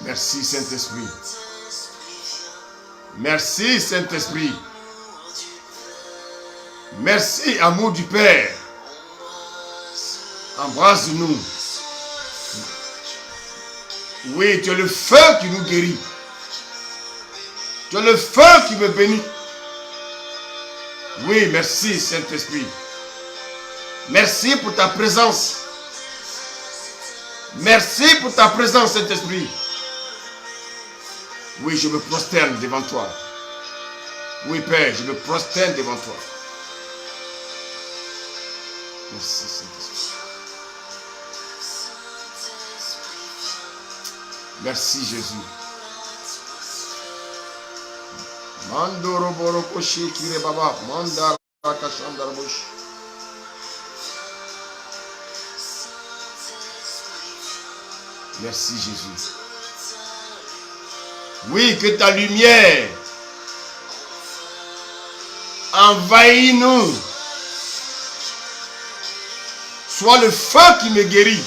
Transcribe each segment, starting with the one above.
Merci Saint-Esprit. Merci Saint-Esprit. Merci amour du Père. Embrasse-nous. Oui, tu es le feu qui nous guérit. Tu es le feu qui me bénit. Oui, merci Saint-Esprit. Merci pour ta présence. Merci pour ta présence, Saint-Esprit. Oui, je me prosterne devant toi. Oui, Père, je me prosterne devant toi. Merci, Saint-Esprit. Merci, Jésus. Mandoro boroko shekire baba. Mandara kashandar bosh. Merci, Jésus. Oui, que ta lumière envahit nous. Sois le feu qui me guérit.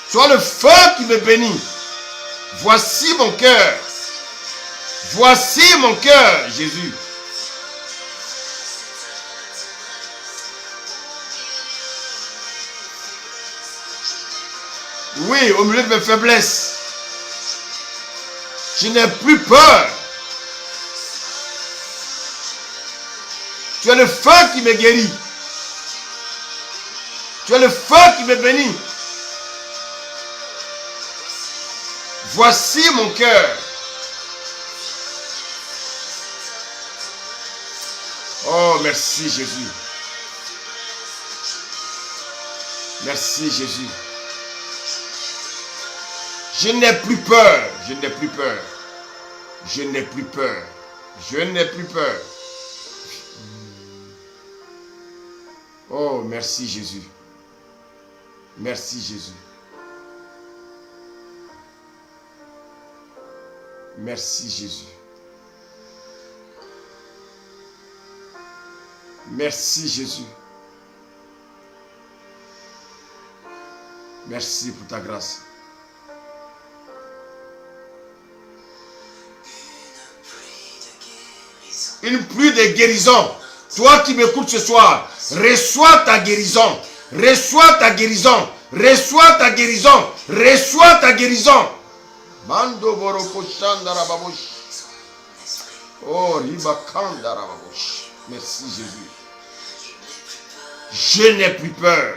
Sois le feu qui me bénit. Voici mon cœur. Voici mon cœur, Jésus. Oui, au milieu de mes faiblesses, je n'ai plus peur. Tu es le feu qui me guérit. Tu es le feu qui me bénit. Voici mon cœur. Oh, merci Jésus. Merci Jésus. Je n'ai plus peur. Je n'ai plus peur. Je n'ai plus peur. Je n'ai plus peur. Oh, merci Jésus. Merci Jésus. Merci Jésus. Merci Jésus. Merci pour ta grâce. Une pluie de guérison. Toi qui m'écoutes ce soir, reçois ta guérison. Reçois ta guérison. Reçois ta guérison. Reçois ta guérison. Mando boroko shandara babosh. Oh, ribakandara babosh. Merci Jésus. Je n'ai plus peur.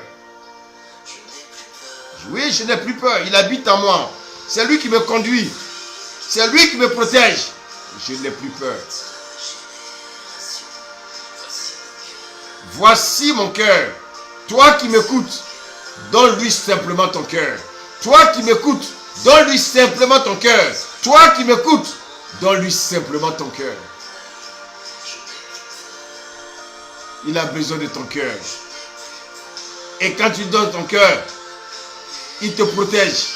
Oui, je n'ai plus peur. Il habite en moi. C'est lui qui me conduit. C'est lui qui me protège. Je n'ai plus peur. Voici mon cœur. Toi qui m'écoutes, donne-lui simplement ton cœur. Toi qui m'écoutes, donne-lui simplement ton cœur. Toi qui m'écoutes, donne-lui simplement ton cœur. Il a besoin de ton cœur. Et quand tu donnes ton cœur, il te protège.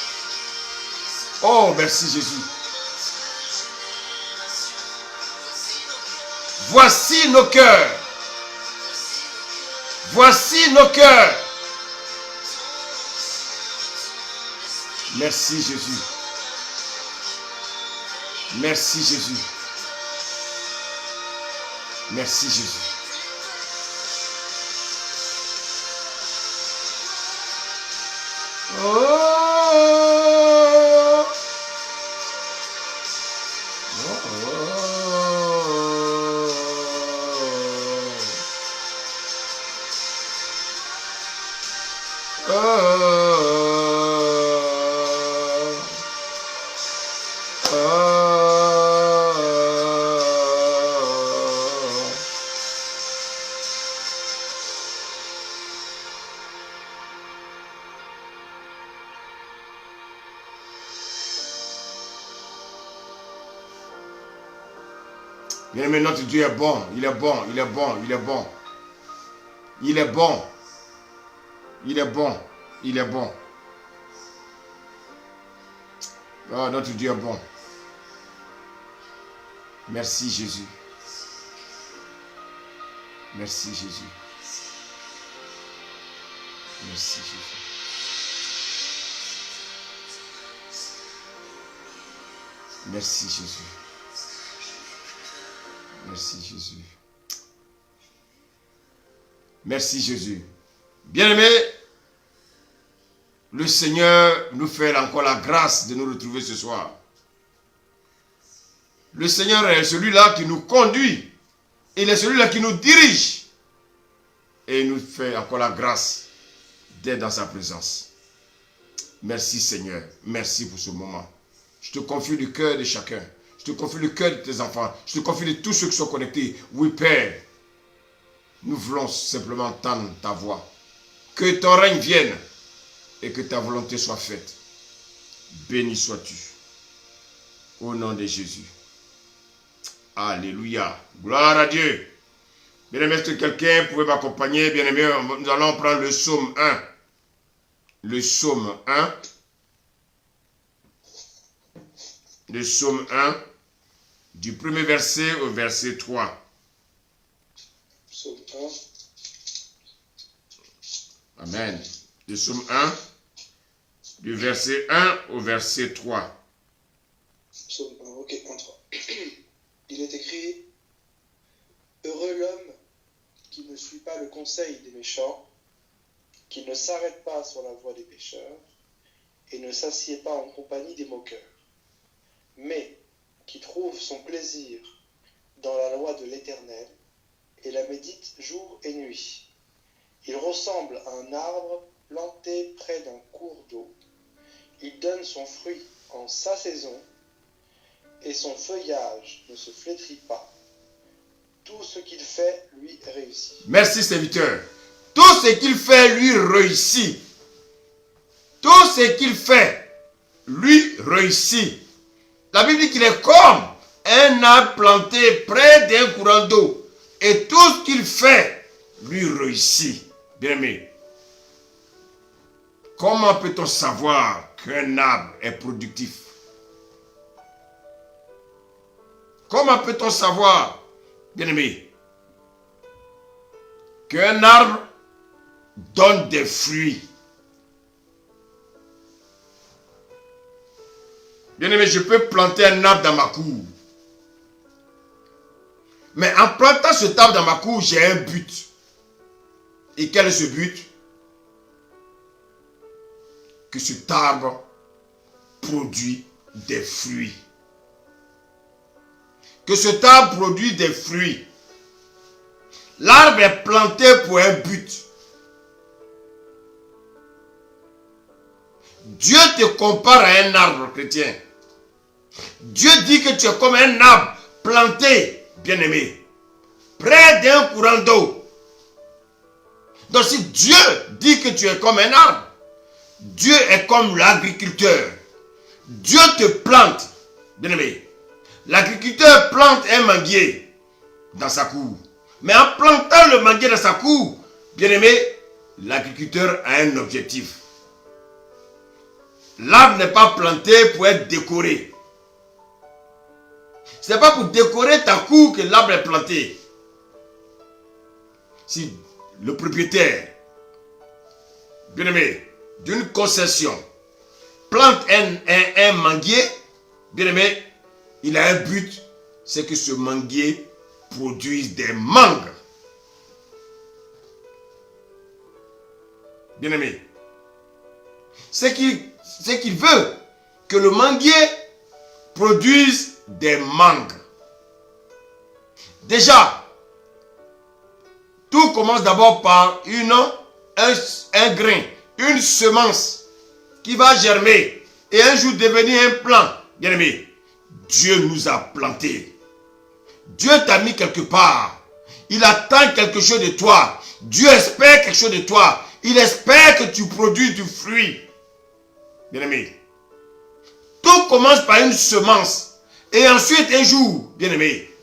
Oh, merci Jésus. Voici nos cœurs. Voici nos cœurs. Merci Jésus. Merci Jésus. Merci Jésus. Oh. Bien-aimé, notre Dieu est bon, il est bon, il est bon, il est bon. Il est bon. Il est bon, il est bon. Oh, notre Dieu est bon. Merci Jésus. Merci Jésus. Merci Jésus. Merci Jésus. Merci Jésus. Merci Jésus. Bien-aimés, le Seigneur nous fait encore la grâce de nous retrouver ce soir. Le Seigneur est celui-là qui nous conduit. Il est celui-là qui nous dirige. Et il nous fait encore la grâce d'être dans sa présence. Merci Seigneur. Merci pour ce moment. Je te confie le cœur de chacun. Je te confie le cœur de tes enfants. Je te confie de tous ceux qui sont connectés. Oui Père, nous voulons simplement entendre ta voix. Que ton règne vienne et que ta volonté soit faite. Béni sois-tu. Au nom de Jésus. Alléluia. Gloire à Dieu. Bien-aimé, est-ce que quelqu'un pouvait m'accompagner? Bien-aimé, nous allons prendre le psaume 1. Le psaume 1. Le psaume 1. Du premier verset au verset 3. Psaume 1. Amen. Le psaume 1. Du verset 1 au verset 3. Psaume 1, ok, 1, 3. Il est écrit: Heureux l'homme qui ne suit pas le conseil des méchants, qui ne s'arrête pas sur la voie des pécheurs, et ne s'assied pas en compagnie des moqueurs, mais qui trouve son plaisir dans la loi de l'Éternel, et la médite jour et nuit. Il ressemble à un arbre planté près d'un cours d'eau. Il donne son fruit en sa saison, et son feuillage ne se flétrit pas. Tout ce qu'il fait lui réussit. Merci serviteur. Tout ce qu'il fait lui réussit. Tout ce qu'il fait lui réussit. La Bible dit qu'il est comme un arbre planté près d'un courant d'eau. Et tout ce qu'il fait lui réussit. Bien-aimé, comment peut-on savoir qu'un arbre est productif? Comment peut-on savoir, bien-aimé, qu'un arbre donne des fruits? Bien-aimé, je peux planter un arbre dans ma cour. Mais en plantant cet arbre dans ma cour, j'ai un but. Et quel est ce but? Que cet arbre produit des fruits. Que cet arbre produit des fruits. L'arbre est planté pour un but. Dieu te compare à un arbre chrétien. Dieu dit que tu es comme un arbre planté, bien-aimé, près d'un courant d'eau. Donc si Dieu dit que tu es comme un arbre, Dieu est comme l'agriculteur. Dieu te plante, bien-aimé. L'agriculteur plante un manguier dans sa cour. Mais en plantant le manguier dans sa cour, bien-aimé, l'agriculteur a un objectif. L'arbre n'est pas planté pour être décoré. Ce n'est pas pour décorer ta cour que l'arbre est planté. Si le propriétaire, bien-aimé, d'une concession, plante un manguier, bien-aimé, il a un but, c'est que ce manguier produise des mangues. Bien-aimé, c'est qu'il veut que le manguier produise des mangues. Déjà, tout commence d'abord par un grain, une semence qui va germer et un jour devenir un plant. Bien-aimé, Dieu nous a plantés. Dieu t'a mis quelque part. Il attend quelque chose de toi. Dieu espère quelque chose de toi. Il espère que tu produis du fruit. Bien-aimé, tout commence par une semence. Et ensuite, un jour, bien-aimé,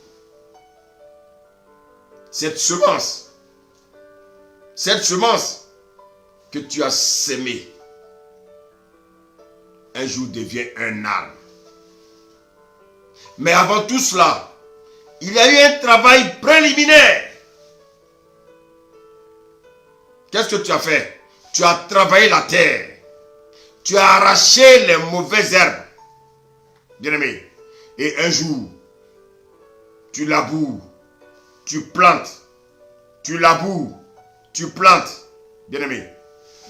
cette semence que tu as sémée, un jour devient un arbre. Mais avant tout cela, il y a eu un travail préliminaire. Qu'est-ce que tu as fait? Tu as travaillé la terre. Tu as arraché les mauvaises herbes. Bien-aimé, Et un jour, tu laboures, tu plantes, tu laboures, tu plantes. Bien-aimé,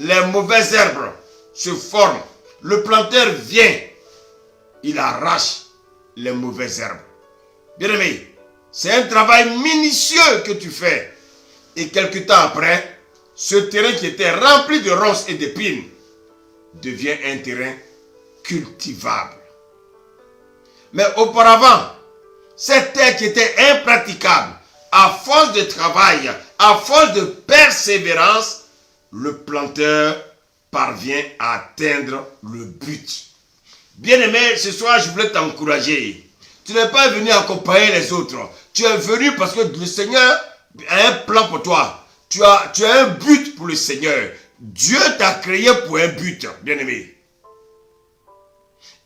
les mauvaises herbes se forment. Le planteur vient, il arrache les mauvaises herbes. Bien-aimé, c'est un travail minutieux que tu fais. Et quelque temps après, ce terrain qui était rempli de ronces et d'épines devient un terrain cultivable. Mais auparavant, cette terre qui était impraticable, à force de travail, à force de persévérance, le planteur parvient à atteindre le but. Bien-aimé, ce soir, je voulais t'encourager. Tu n'es pas venu accompagner les autres. Tu es venu parce que le Seigneur a un plan pour toi. Tu as un but pour le Seigneur. Dieu t'a créé pour un but, bien-aimé.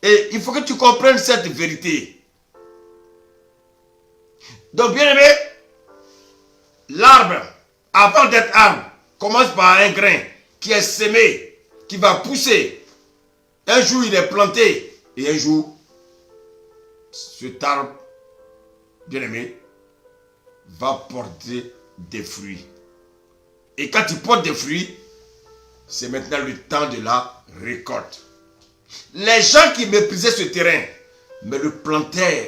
Et il faut que tu comprennes cette vérité. Donc, bien-aimé, l'arbre, avant d'être arbre, commence par un grain qui est semé, qui va pousser. Un jour, il est planté. Et un jour, cet arbre, bien-aimé, va porter des fruits. Et quand il porte des fruits, c'est maintenant le temps de la récolte. Les gens qui méprisaient ce terrain, mais le planteur,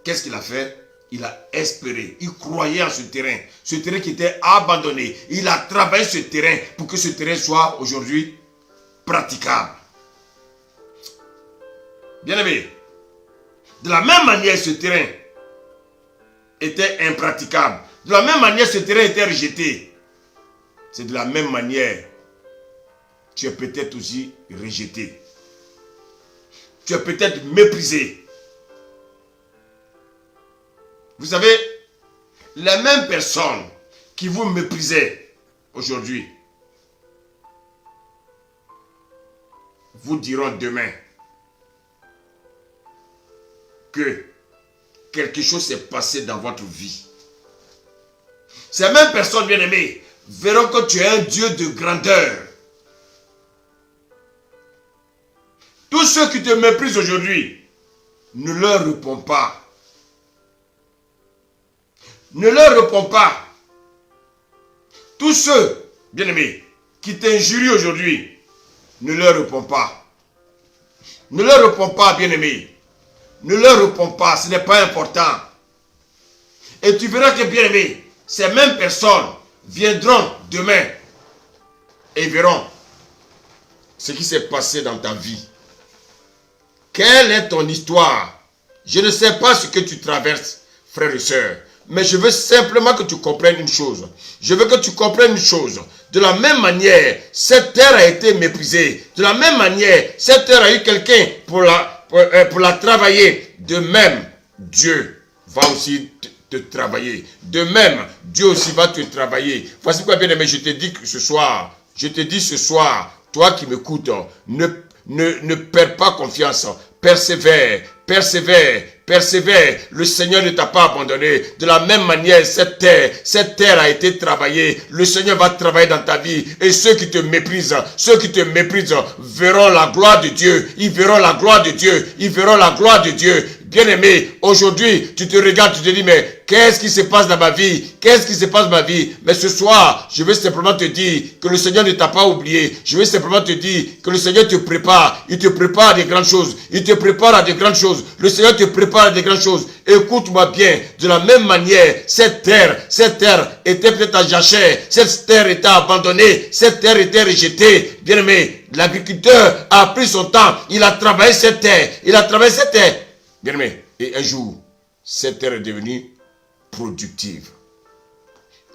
qu'est-ce qu'il a fait? Il a espéré, il croyait en ce terrain qui était abandonné. Il a travaillé ce terrain pour que ce terrain soit aujourd'hui praticable. Bien-aimé, de la même manière, ce terrain était impraticable. De la même manière, ce terrain était rejeté. C'est de la même manière, tu es peut-être aussi rejeté. Tu es peut-être méprisé. Vous savez, les mêmes personnes qui vous méprisaient aujourd'hui vous diront demain que quelque chose s'est passé dans votre vie. Ces mêmes personnes, bien-aimées, verront que tu es un Dieu de grandeur. Tous ceux qui te méprisent aujourd'hui, ne leur réponds pas. Ne leur réponds pas. Tous ceux, bien-aimés, qui t'injurient aujourd'hui, ne leur réponds pas. Ne leur réponds pas, bien-aimés. Ne leur réponds pas, ce n'est pas important. Et tu verras que, bien-aimés, ces mêmes personnes viendront demain et verront ce qui s'est passé dans ta vie. Quelle est ton histoire? Je ne sais pas ce que tu traverses, frères et sœurs. Mais je veux simplement que tu comprennes une chose. Je veux que tu comprennes une chose. De la même manière, cette terre a été méprisée. De la même manière, cette terre a eu quelqu'un pour la travailler. De même, Dieu va aussi te travailler. De même, Dieu aussi va te travailler. Voici pourquoi, bien aimé, je te dis ce soir, toi qui m'écoutes, ne perds pas confiance. Persévère, persévère, persévère. Le Seigneur ne t'a pas abandonné. De la même manière, cette terre a été travaillée. Le Seigneur va travailler dans ta vie. Et ceux qui te méprisent verront la gloire de Dieu. Ils verront la gloire de Dieu. Ils verront la gloire de Dieu. Bien-aimé, aujourd'hui, tu te regardes, tu te dis, mais qu'est-ce qui se passe dans ma vie? Qu'est-ce qui se passe dans ma vie? Mais ce soir, je veux simplement te dire que le Seigneur ne t'a pas oublié. Je veux simplement te dire que le Seigneur te prépare. Il te prépare à des grandes choses. Il te prépare à des grandes choses. Le Seigneur te prépare à des grandes choses. Écoute-moi bien. De la même manière, cette terre était peut-être à jachère. Cette terre était abandonnée. Cette terre était rejetée. Bien-aimé, l'agriculteur a pris son temps. Il a travaillé cette terre. Bien-aimé, et un jour, cette terre est devenue productive.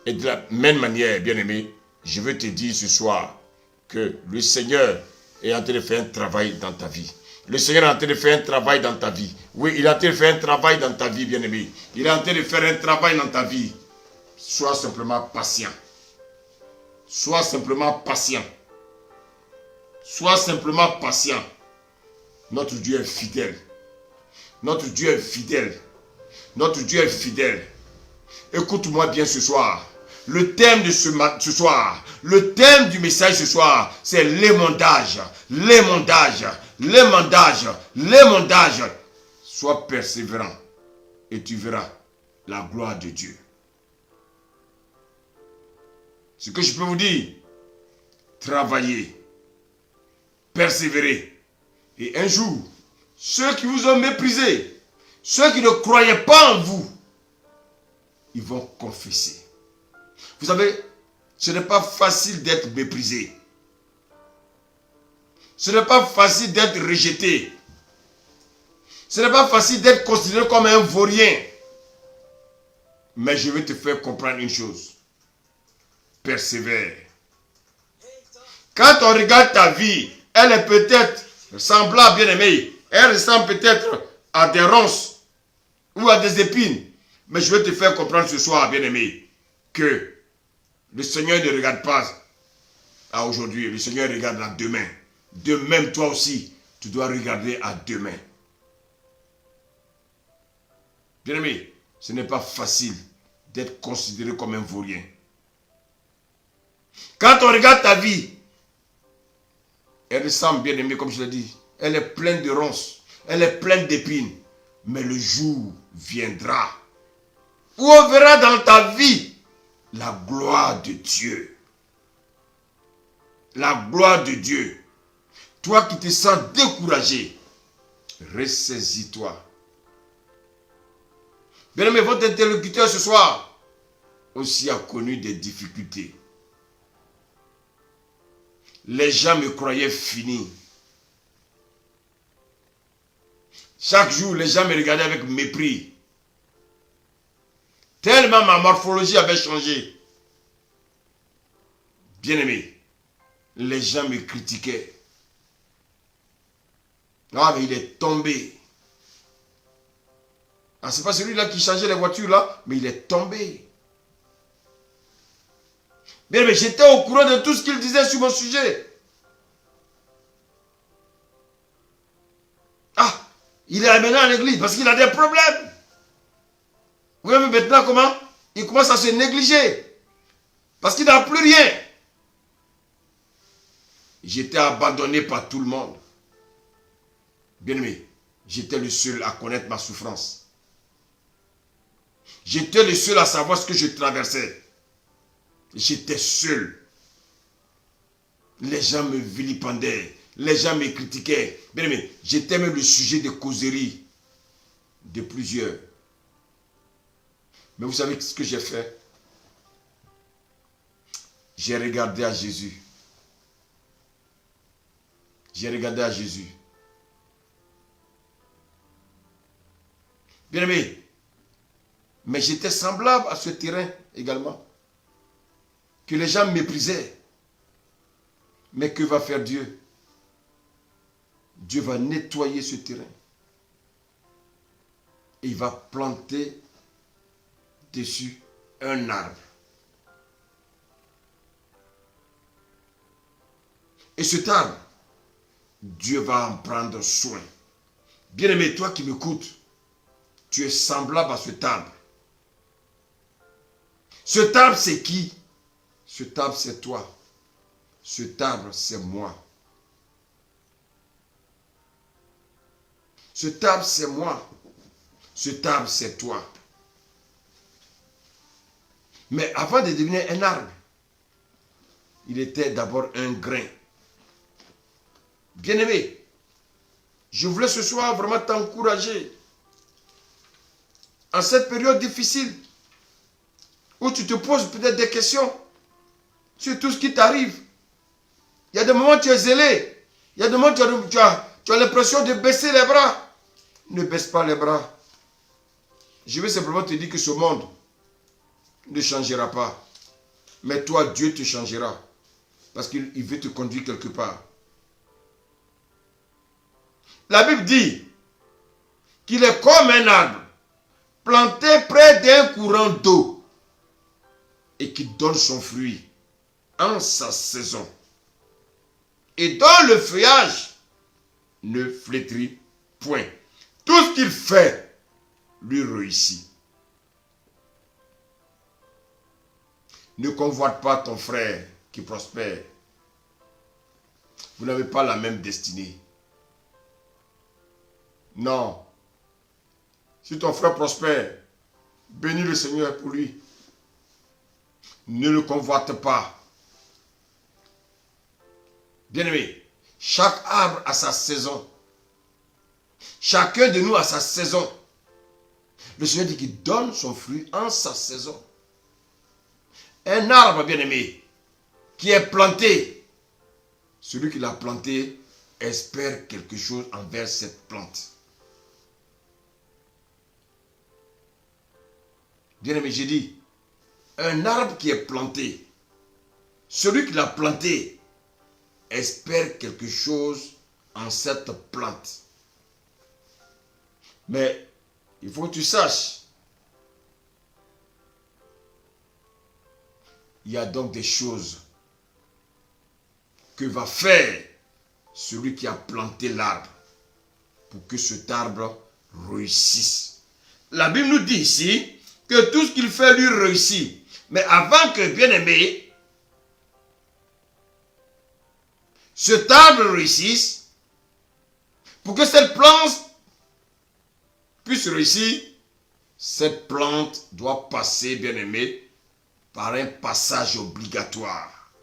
Et de la même manière, bien-aimé, je veux te dire ce soir que le Seigneur est en train de faire un travail dans ta vie. Le Seigneur est en train de faire un travail dans ta vie. Oui, il est en train de faire un travail dans ta vie, bien-aimé. Il est en train de faire un travail dans ta vie. Sois simplement patient. Sois simplement patient. Sois simplement patient. Notre Dieu est fidèle. Notre Dieu est fidèle. Notre Dieu est fidèle. Écoute-moi bien ce soir. Le thème de ce soir, le thème du message ce soir, c'est l'émondage. L'émondage. L'émondage. L'émondage. Sois persévérant et tu verras la gloire de Dieu. Ce que je peux vous dire, travaillez, persévérez. Et un jour, ceux qui vous ont méprisé, ceux qui ne croyaient pas en vous, ils vont confesser. Vous savez, ce n'est pas facile d'être méprisé. Ce n'est pas facile d'être rejeté. Ce n'est pas facile d'être considéré comme un vaurien. Mais je vais te faire comprendre une chose. Persévère. Quand on regarde ta vie, elle est peut-être semblable, bien aimée. Elle ressemble peut-être à des ronces ou à des épines. Mais je vais te faire comprendre ce soir, bien aimé, que le Seigneur ne regarde pas à aujourd'hui. Le Seigneur regarde à demain. De même, toi aussi, tu dois regarder à demain. Bien aimé, ce n'est pas facile d'être considéré comme un vaurien. Quand on regarde ta vie, elle ressemble, bien aimé, comme je l'ai dit, elle est pleine de ronces, elle est pleine d'épines. Mais le jour viendra où on verra dans ta vie la gloire de Dieu. La gloire de Dieu. Toi qui te sens découragé, ressaisis-toi. Bien aimé, votre interlocuteur ce soir aussi a connu des difficultés. Les gens me croyaient fini. Chaque jour, les gens me regardaient avec mépris. Tellement ma morphologie avait changé. Bien aimé, les gens me critiquaient. Ah, mais il est tombé. Ah, c'est pas celui-là qui changeait les voitures là, mais il est tombé. Bien aimé, j'étais au courant de tout ce qu'il disait sur mon sujet. Ah, il est amené à l'église parce qu'il a des problèmes. Vous voyez maintenant comment il commence à se négliger. Parce qu'il n'a plus rien. J'étais abandonné par tout le monde. Bien aimé, j'étais le seul à connaître ma souffrance. J'étais le seul à savoir ce que je traversais. J'étais seul. Les gens me vilipendaient. Les gens me critiquaient. Bien aimé, j'étais même le sujet de causerie de plusieurs. Mais vous savez ce que j'ai fait? J'ai regardé à Jésus. J'ai regardé à Jésus. Bien aimé, mais j'étais semblable à ce terrain également. Que les gens méprisaient. Mais que va faire Dieu? Dieu va nettoyer ce terrain. Et il va planter dessus un arbre. Et cet arbre, Dieu va en prendre soin. Bien-aimé, toi qui m'écoutes, tu es semblable à cet arbre. Cet arbre, c'est qui? Cet arbre, c'est toi. Cet arbre, c'est moi. Cet arbre, c'est moi. Cet arbre, c'est toi. Mais avant de devenir un arbre, il était d'abord un grain. Bien-aimé, je voulais ce soir vraiment t'encourager. En cette période difficile, où tu te poses peut-être des questions sur tout ce qui t'arrive. Il y a des moments où tu es zélé. Il y a des moments où tu as l'impression de baisser les bras. Ne baisse pas les bras. Je vais simplement te dire que ce monde ne changera pas. Mais toi, Dieu te changera. Parce qu'il veut te conduire quelque part. La Bible dit qu'il est comme un arbre planté près d'un courant d'eau et qui donne son fruit en sa saison. Et dont le feuillage ne flétrit point. Tout ce qu'il fait lui réussit. Ne convoite pas ton frère qui prospère. Vous n'avez pas la même destinée. Non. Si ton frère prospère, bénis le Seigneur pour lui. Ne le convoite pas. Bien-aimé, chaque arbre a sa saison. Chacun de nous a sa saison. Le Seigneur dit qu'il donne son fruit en sa saison. Un arbre, bien-aimé, qui est planté, celui qui l'a planté espère quelque chose envers cette plante. Bien-aimé, j'ai dit, un arbre qui est planté, celui qui l'a planté espère quelque chose en cette plante. Mais il faut que tu saches, il y a donc des choses que va faire celui qui a planté l'arbre pour que cet arbre réussisse. La Bible nous dit ici que tout ce qu'il fait lui réussit. Mais avant que, bien-aimé, cet arbre réussisse, pour que cette plante puisse réussir, cette plante doit passer, bien-aimé, par un passage obligatoire.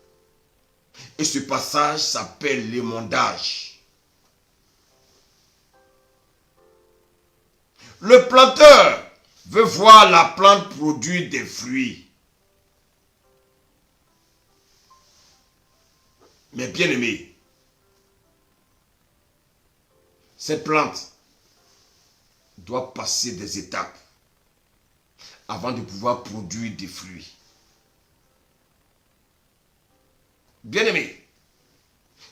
Et ce passage s'appelle l'émondage. Le planteur veut voir la plante produire des fruits. Mais bien aimé, cette plante doit passer des étapes avant de pouvoir produire des fruits. Bien aimé,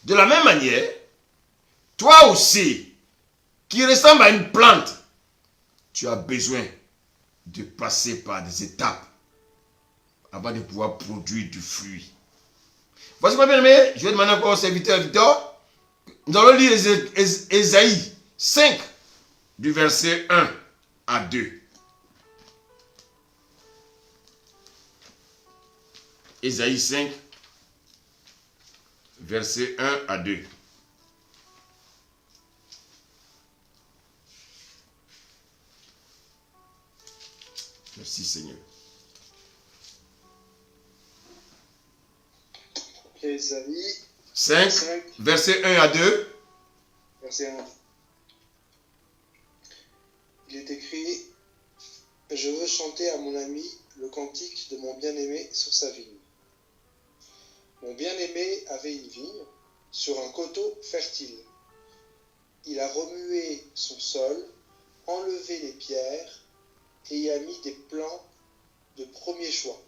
de la même manière, toi aussi, qui ressemble à une plante, tu as besoin de passer par des étapes avant de pouvoir produire du fruit. Voici ma bien-aimé, je vais demander encore au serviteur Victor. Nous allons lire Ésaïe 5, du verset 1 à 2. Ésaïe 5, verset 1 à 2. Merci Seigneur. Ésaïe 5, verset 1 à 2. Verset 1. Il est écrit: Je veux chanter à mon ami le cantique de mon bien-aimé sur sa vigne. Mon bien-aimé avait une vigne sur un coteau fertile. Il a remué son sol, enlevé les pierres et y a mis des plants de premier choix.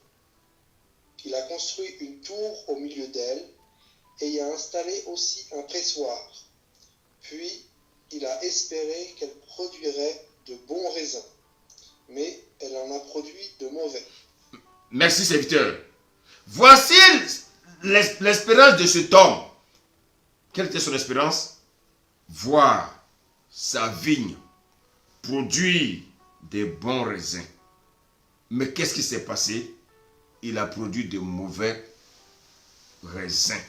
Il a construit une tour au milieu d'elle et y a installé aussi un pressoir. Puis, il a espéré qu'elle produirait de bons raisins, mais elle en a produit de mauvais. Merci serviteur. Voici l'espérance de cet homme. Quelle était son espérance? Voir sa vigne produire des bons raisins. Mais qu'est-ce qui s'est passé? Il a produit de mauvais raisins.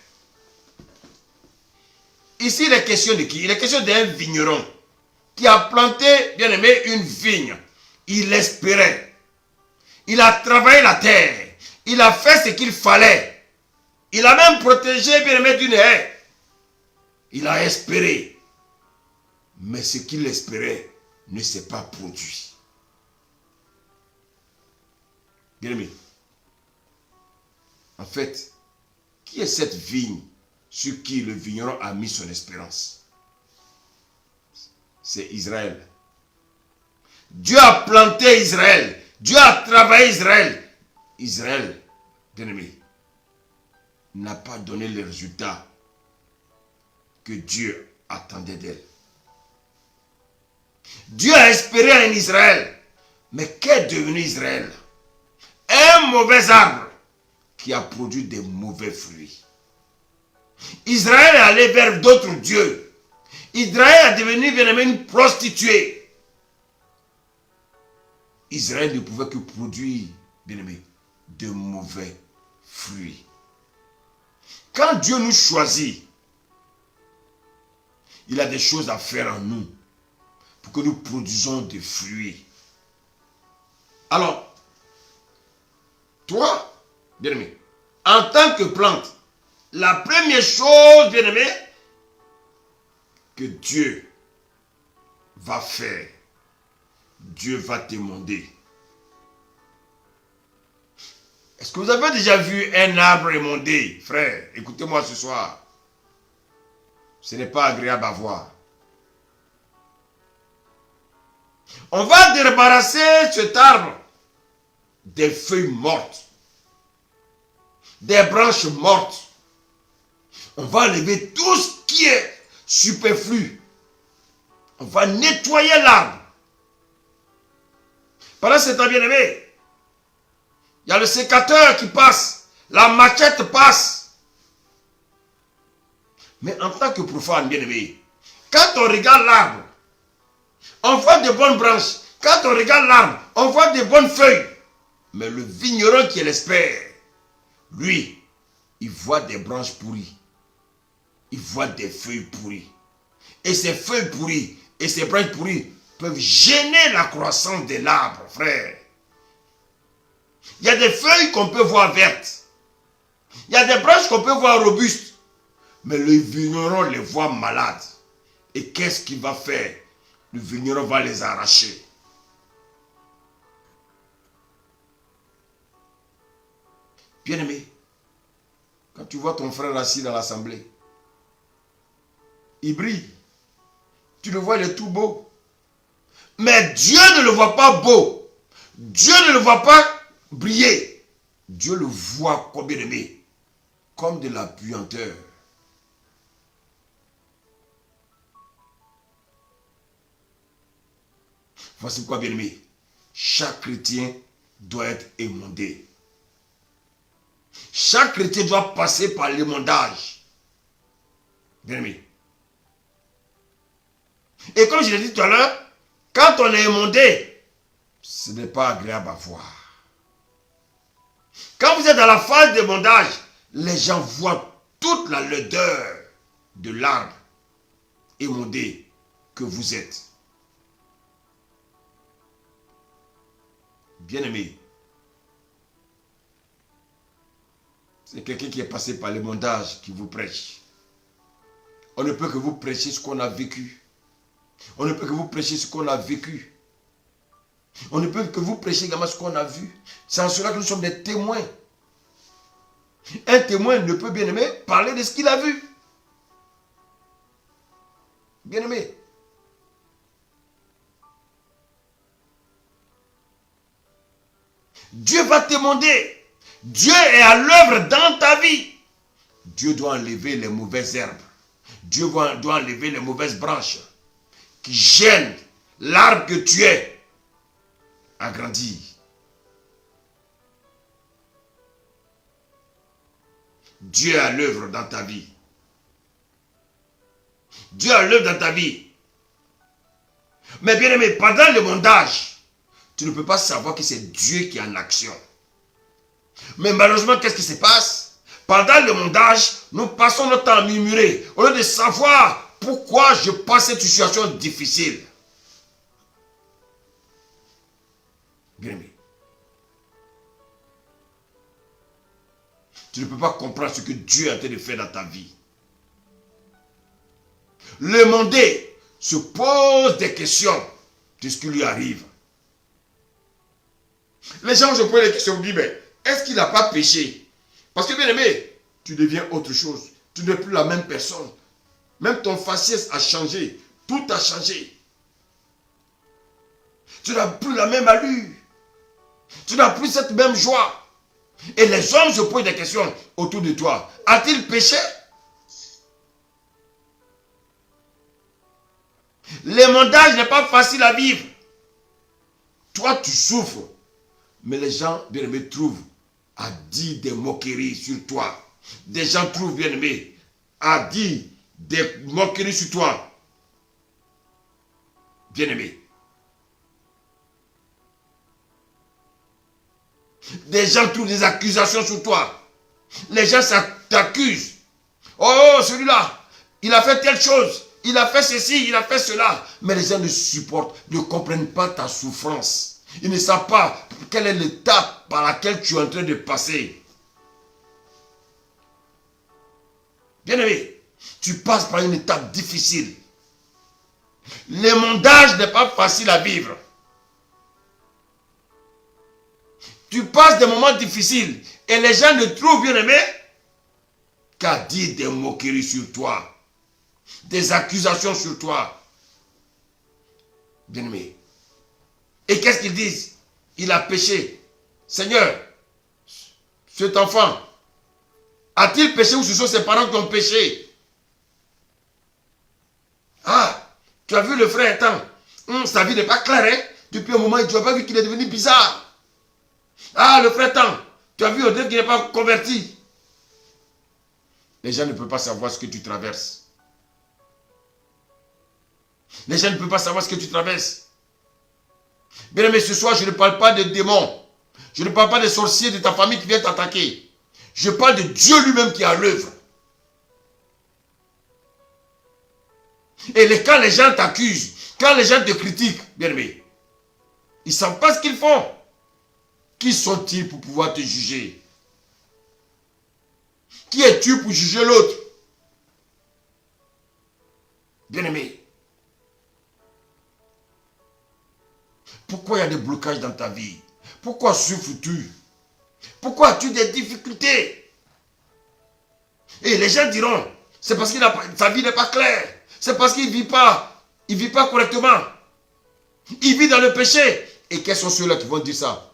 Ici, il est question de qui? Il est question d'un vigneron qui a planté, bien aimé, une vigne. Il espérait. Il a travaillé la terre. Il a fait ce qu'il fallait. Il a même protégé, bien aimé, d'une haie. Il a espéré. Mais ce qu'il espérait ne s'est pas produit. Bien aimé. En fait, qui est cette vigne sur qui le vigneron a mis son espérance? C'est Israël. Dieu a planté Israël. Dieu a travaillé Israël. Israël, bien-aimé, n'a pas donné les résultats que Dieu attendait d'elle. Dieu a espéré en Israël. Mais qu'est devenu Israël? Un mauvais arbre qui a produit des mauvais fruits. Israël est allé vers d'autres dieux. Israël est devenu, bien aimé, une prostituée. Israël ne pouvait que produire, bien aimé, de mauvais fruits. Quand Dieu nous choisit, il a des choses à faire en nous pour que nous produisons des fruits. Alors, toi, bien-aimé, en tant que plante, la première chose, bien-aimé, que Dieu va faire, Dieu va t'émonder. Est-ce que vous avez déjà vu un arbre émondé, frère? Écoutez-moi ce soir. Ce n'est pas agréable à voir. On va débarrasser cet arbre des feuilles mortes, des branches mortes. On va enlever tout ce qui est superflu. On va nettoyer l'arbre. Pendant ce temps, bien-aimé, il y a le sécateur qui passe, la machette passe. Mais en tant que profane, bien-aimé, quand on regarde l'arbre, on voit de bonnes branches. Quand on regarde l'arbre, on voit de bonnes feuilles. Mais le vigneron qui est l'expert, lui, il voit des branches pourries. Il voit des feuilles pourries. Et ces feuilles pourries et ces branches pourries peuvent gêner la croissance de l'arbre, frère. Il y a des feuilles qu'on peut voir vertes. Il y a des branches qu'on peut voir robustes. Mais le vigneron les voit malades. Et qu'est-ce qu'il va faire? Le vigneron va les arracher. Bien-aimé, quand tu vois ton frère assis dans l'assemblée, il brille. Tu le vois, il est tout beau. Mais Dieu ne le voit pas beau. Dieu ne le voit pas briller. Dieu le voit comme bien-aimé, comme de la puanteur. Voici pourquoi, bien-aimé, chaque chrétien doit être émondé. Chaque chrétien doit passer par l'émondage. Bien-aimé. Et comme je l'ai dit tout à l'heure, quand on est émondé, ce n'est pas agréable à voir. Quand vous êtes dans la phase d'émondage, les gens voient toute la laideur de l'arbre émondé que vous êtes. Bien-aimé, c'est quelqu'un qui est passé par l'émondage qui vous prêche. On ne peut que vous prêcher ce qu'on a vécu. On ne peut que vous prêcher ce qu'on a vécu. On ne peut que vous prêcher également ce qu'on a vu. C'est en cela que nous sommes des témoins. Un témoin ne peut, bien aimé, parler de ce qu'il a vu. Bien aimé. Dieu va t'émonder. Dieu est à l'œuvre dans ta vie. Dieu doit enlever les mauvaises herbes. Dieu doit enlever les mauvaises branches qui gênent l'arbre que tu es à grandir. Dieu est à l'œuvre dans ta vie. Dieu est à l'œuvre dans ta vie. Mais bien aimé, pendant le mondage, tu ne peux pas savoir que c'est Dieu qui est en action. Mais malheureusement, qu'est-ce qui se passe? Pendant le mondage, nous passons notre temps à murmurer, au lieu de savoir pourquoi je passe cette situation difficile. Bien aimé, tu ne peux pas comprendre ce que Dieu est en train de faire dans ta vie. Le mondé se pose des questions de ce qui lui arrive. Les gens se posent des questions, vous disent, mais est-ce qu'il n'a pas péché? Parce que bien aimé, tu deviens autre chose. Tu n'es plus la même personne. Même ton faciès a changé. Tout a changé. Tu n'as plus la même allure. Tu n'as plus cette même joie. Et les hommes se posent des questions autour de toi. A-t-il péché? L'émondage n'est pas facile à vivre. Toi, tu souffres. Mais les gens, bien aimés, trouvent à dire des moqueries sur toi. Des gens trouvent, bien aimés, à dire des moqueries sur toi. Bien aimé. Des gens trouvent des accusations sur toi. Les gens t'accusent. Oh, celui-là, il a fait telle chose. Il a fait ceci, il a fait cela. Mais les gens ne supportent, ne comprennent pas ta souffrance. Ils ne savent pas quelle est l'étape par laquelle tu es en train de passer. Bien-aimé, tu passes par une étape difficile. L'émondage n'est pas facile à vivre. Tu passes des moments difficiles et les gens ne trouvent, bien-aimé, qu'à dire des moqueries sur toi, des accusations sur toi. Bien-aimé. Et qu'est-ce qu'ils disent? Il a péché. Seigneur, cet enfant, a-t-il péché ou ce sont ses parents qui ont péché? Ah, tu as vu le frère tant, sa vie n'est pas claire, hein? Depuis un moment, tu n'as pas vu qu'il est devenu bizarre. Ah, le frère tant, tu as vu au qu'il n'est pas converti. Les gens ne peuvent pas savoir ce que tu traverses. Les gens ne peuvent pas savoir ce que tu traverses. Bien aimé, ce soir, je ne parle pas de démons. Je ne parle pas des sorciers de ta famille qui viennent t'attaquer. Je parle de Dieu lui-même qui est à l'œuvre. Et quand les gens t'accusent, quand les gens te critiquent, bien aimé, ils ne savent pas ce qu'ils font. Qui sont-ils pour pouvoir te juger? Qui es-tu pour juger l'autre? Bien aimé, pourquoi il y a des blocages dans ta vie? Pourquoi souffres-tu? Pourquoi as-tu des difficultés? Et les gens diront, c'est parce que sa vie n'est pas claire. C'est parce qu'il ne vit pas. Il ne vit pas correctement. Il vit dans le péché. Et quels sont ceux-là qui vont dire ça?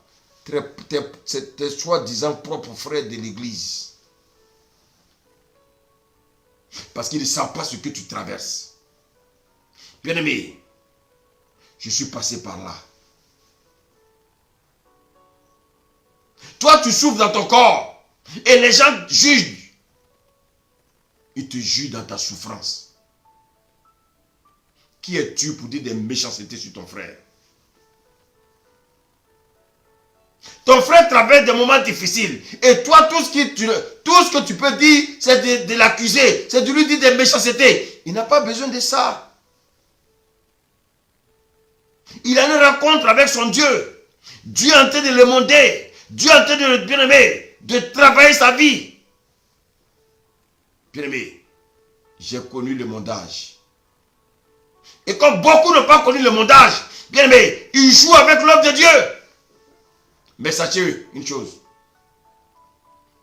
Tes soi-disant propres frères de l'église. Parce qu'ils ne savent pas ce que tu traverses. Bien-aimé, je suis passé par là. Toi, tu souffres dans ton corps. Et les gens jugent. Ils te jugent dans ta souffrance. Qui es-tu pour dire des méchancetés sur ton frère? Ton frère traverse des moments difficiles. Et toi, tout ce que tu peux dire, c'est de l'accuser. C'est de lui dire des méchancetés. Il n'a pas besoin de ça. Il a une rencontre avec son Dieu. Dieu est en train de le monter. Dieu est en train de le bien-aimer, de travailler sa vie. Bien-aimé, j'ai connu le mondage. Et comme beaucoup n'ont pas connu le mondage, bien-aimé, ils jouent avec l'homme de Dieu. Mais sachez une chose,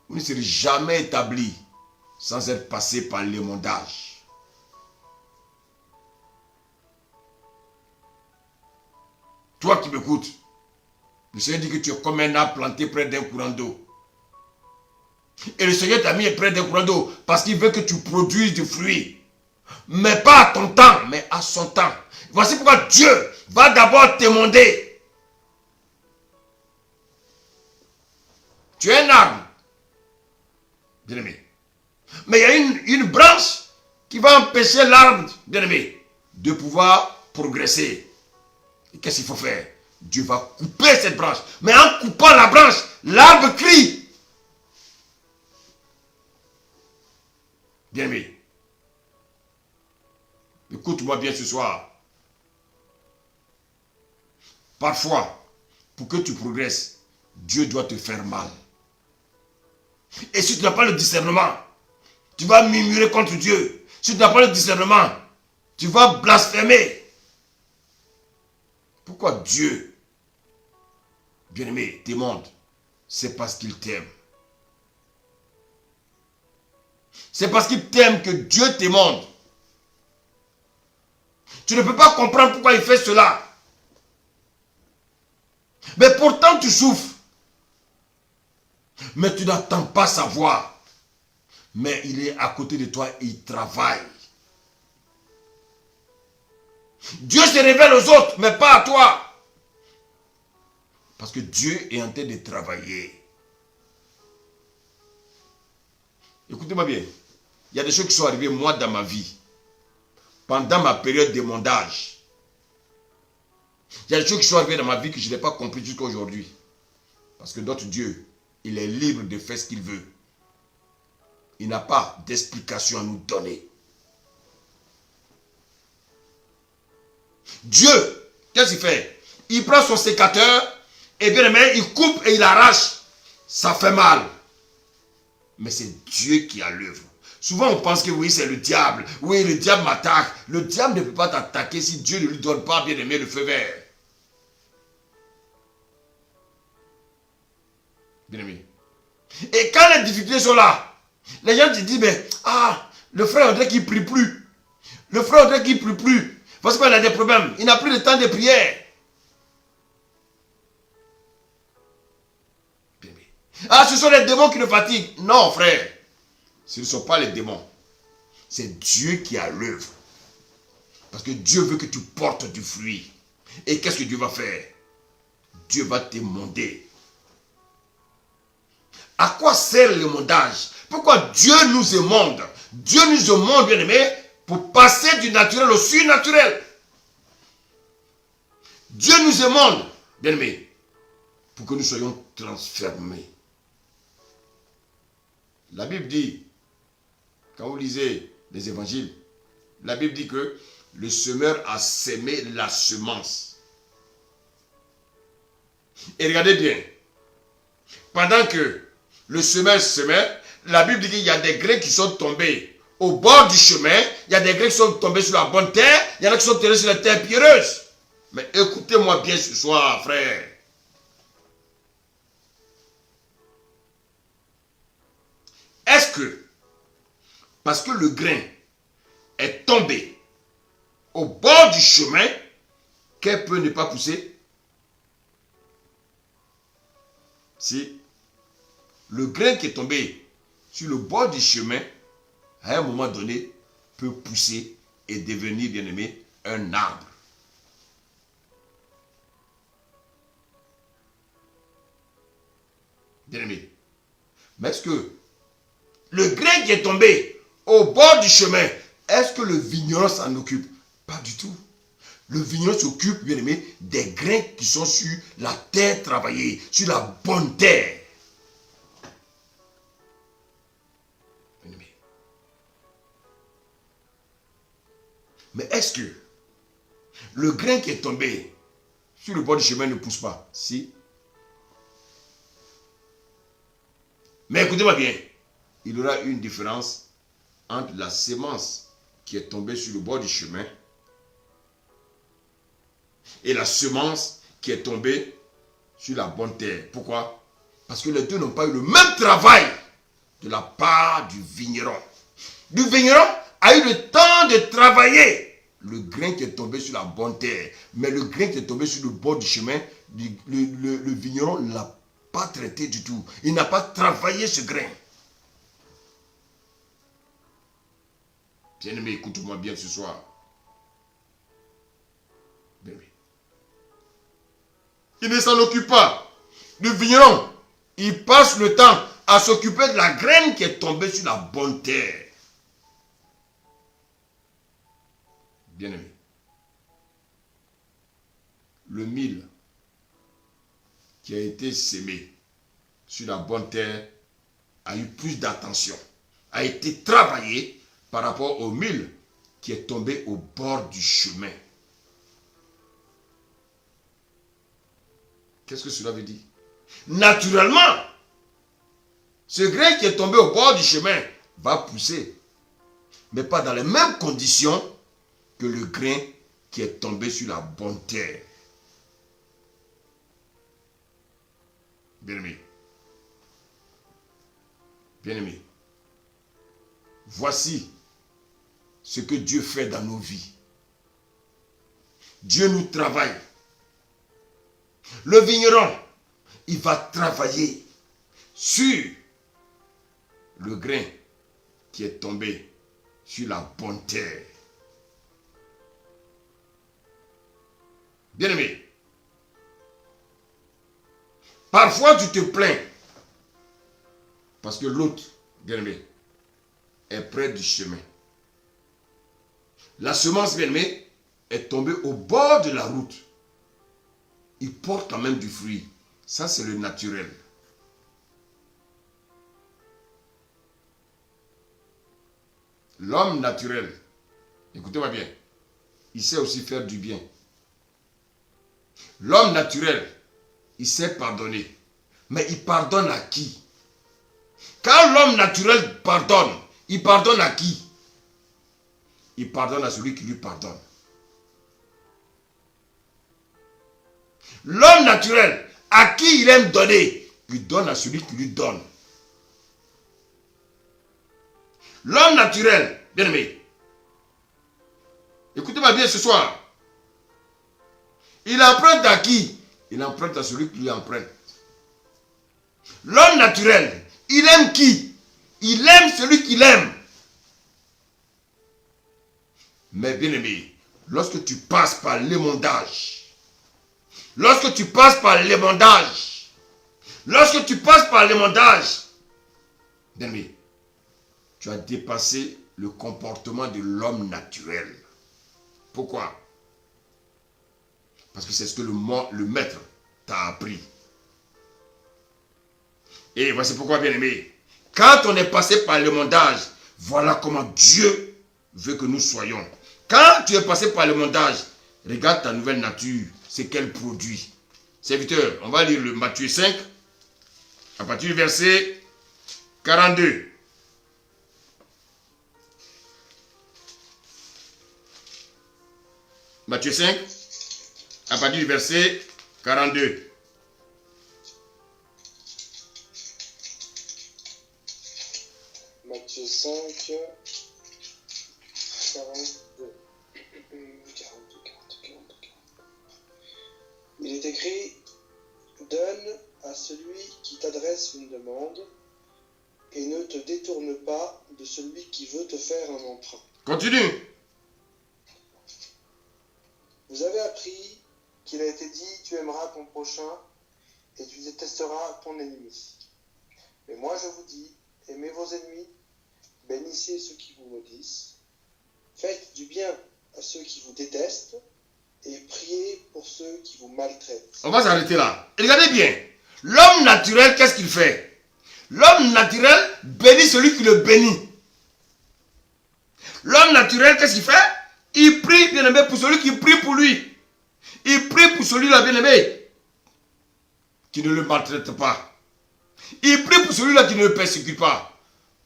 vous ne serez jamais établi sans être passé par le mondage. Toi qui m'écoutes, le Seigneur dit que tu es comme un arbre planté près d'un courant d'eau. Et le Seigneur t'a mis près d'un courant d'eau parce qu'il veut que tu produises du fruit. Mais pas à ton temps, mais à son temps. Voici pourquoi Dieu va d'abord te demander. Tu es un arbre, bien-aimé. Mais il y a une branche qui va empêcher l'arbre, bien-aimé, de pouvoir progresser. Et qu'est-ce qu'il faut faire? Dieu va couper cette branche. Mais en coupant la branche, l'arbre crie. Bien-aimé, écoute-moi bien ce soir. Parfois, pour que tu progresses, Dieu doit te faire mal. Et si tu n'as pas le discernement, tu vas murmurer contre Dieu. Si tu n'as pas le discernement, tu vas blasphémer. Pourquoi Dieu, bien-aimé, t'aime? C'est parce qu'il t'aime. C'est parce qu'il t'aime que Dieu t'aime. Tu ne peux pas comprendre pourquoi il fait cela. Mais pourtant tu souffres. Mais tu n'attends pas savoir. Mais il est à côté de toi et il travaille. Dieu se révèle aux autres, mais pas à toi. Parce que Dieu est en train de travailler. Écoutez-moi bien. Il y a des choses qui sont arrivées moi dans ma vie. Pendant ma période de mondage. Il y a des choses qui sont arrivées dans ma vie que je n'ai pas compris jusqu'à aujourd'hui. Parce que notre Dieu, il est libre de faire ce qu'il veut. Il n'a pas d'explication à nous donner. Dieu, qu'est-ce qu'il fait? il prend son sécateur, et bien aimé, il coupe et il arrache. Ça fait mal. Mais c'est Dieu qui a l'œuvre. Souvent on pense que oui, c'est le diable. Oui, le diable m'attaque. Le diable ne peut pas t'attaquer si Dieu ne lui donne pas, bien aimé, le feu vert. Bien aimé. Et quand les difficultés sont là, les gens te disent, mais le frère André qui ne prie plus. Le frère André qui ne prie plus. Parce qu'il a des problèmes. Il n'a plus de temps de prière. Ce sont les démons qui le fatiguent. Non, frère. Ce ne sont pas les démons. C'est Dieu qui a l'œuvre. Parce que Dieu veut que tu portes du fruit. Et qu'est-ce que Dieu va faire? Dieu va t'émonder. À quoi sert le mondage? Pourquoi Dieu nous émonde? Dieu nous émonde, bien aimé, pour passer du naturel au surnaturel. Dieu nous émonde, bien aimé, pour que nous soyons transformés. La Bible dit, quand vous lisez les évangiles, la Bible dit que le semeur a sémé la semence. Et regardez bien, pendant que le semeur semait, la Bible dit qu'il y a des grains qui sont tombés au bord du chemin, il y a des grains qui sont tombés sur la bonne terre, il y en a qui sont tombés sur la terre pierreuse. Mais écoutez-moi bien ce soir, frère. Est-ce que, parce que le grain est tombé au bord du chemin, qu'elle peut ne pas pousser? Si le grain qui est tombé sur le bord du chemin, à un moment donné, peut pousser et devenir, bien aimé, un arbre. Bien aimé. Mais est-ce que le grain qui est tombé au bord du chemin, est-ce que le vigneron s'en occupe? Pas du tout. Le vigneron s'occupe, bien aimé, des grains qui sont sur la terre travaillée, sur la bonne terre. Bien aimé. Mais est-ce que le grain qui est tombé sur le bord du chemin ne pousse pas? Si. Mais écoutez-moi bien, il y aura une différence entre la sémence qui est tombée sur le bord du chemin et la semence qui est tombée sur la bonne terre. Pourquoi? Parce que les deux n'ont pas eu le même travail de la part du vigneron. Le vigneron a eu le temps de travailler le grain qui est tombé sur la bonne terre. Mais le grain qui est tombé sur le bord du chemin, le vigneron ne l'a pas traité du tout. Il n'a pas travaillé ce grain. Bien-aimé, écoute-moi bien ce soir. Bien-aimé. Il ne s'en occupe pas. Le vigneron, il passe le temps à s'occuper de la graine qui est tombée sur la bonne terre. Bien-aimé. Le mil qui a été sémé sur la bonne terre a eu plus d'attention, a été travaillé par rapport au mil qui est tombé au bord du chemin. Qu'est-ce que cela veut dire? Naturellement, ce grain qui est tombé au bord du chemin va pousser, mais pas dans les mêmes conditions que le grain qui est tombé sur la bonne terre. Bien-aimé. Bien-aimé. Voici ce que Dieu fait dans nos vies. Dieu nous travaille. Le vigneron, il va travailler sur le grain qui est tombé sur la bonne terre. Bien-aimé, parfois tu te plains parce que l'autre, bien-aimé, est près du chemin. La semence, bien-aimé, est tombée au bord de la route. Il porte quand même du fruit. Ça, c'est le naturel. L'homme naturel, écoutez-moi bien, il sait aussi faire du bien. L'homme naturel, il sait pardonner. Mais il pardonne à qui? Quand l'homme naturel pardonne, il pardonne à qui? Il pardonne à celui qui lui pardonne. L'homme naturel, à qui il aime donner, il donne à celui qui lui donne. L'homme naturel, bien aimé, écoutez-moi bien ce soir. Il emprunte à qui? Il emprunte à celui qui lui emprunte. L'homme naturel, il aime qui? Il aime celui qu'il aime. Mais bien aimé, lorsque tu passes par l'émondage, lorsque tu passes par l'émondage, bien aimé, tu as dépassé le comportement de l'homme naturel. Pourquoi? Parce que c'est ce que le maître t'a appris. Et voici pourquoi, bien aimé, quand on est passé par l'émondage, voilà comment Dieu veut que nous soyons. Quand tu es passé par l'émondage, regarde ta nouvelle nature, c'est qu'elle produit. Serviteur, on va lire le Matthieu 5, à partir du verset 42. Matthieu 5, à partir du verset 42. Matthieu 5, 42. 42. Il est écrit, donne à celui qui t'adresse une demande et ne te détourne pas de celui qui veut te faire un emprunt. Continue. Vous avez appris qu'il a été dit, tu aimeras ton prochain et tu détesteras ton ennemi. Mais moi je vous dis, aimez vos ennemis, bénissez ceux qui vous maudissent, faites du bien à ceux qui vous détestent et priez pour ceux qui vous maltraitent. On va s'arrêter là. Et regardez bien. L'homme naturel, qu'est-ce qu'il fait? L'homme naturel bénit celui qui le bénit. L'homme naturel, qu'est-ce qu'il fait? Il prie, bien aimé, pour celui qui prie pour lui. Il prie pour celui-là, bien aimé, qui ne le maltraite pas. Il prie pour celui-là qui ne le persécute pas.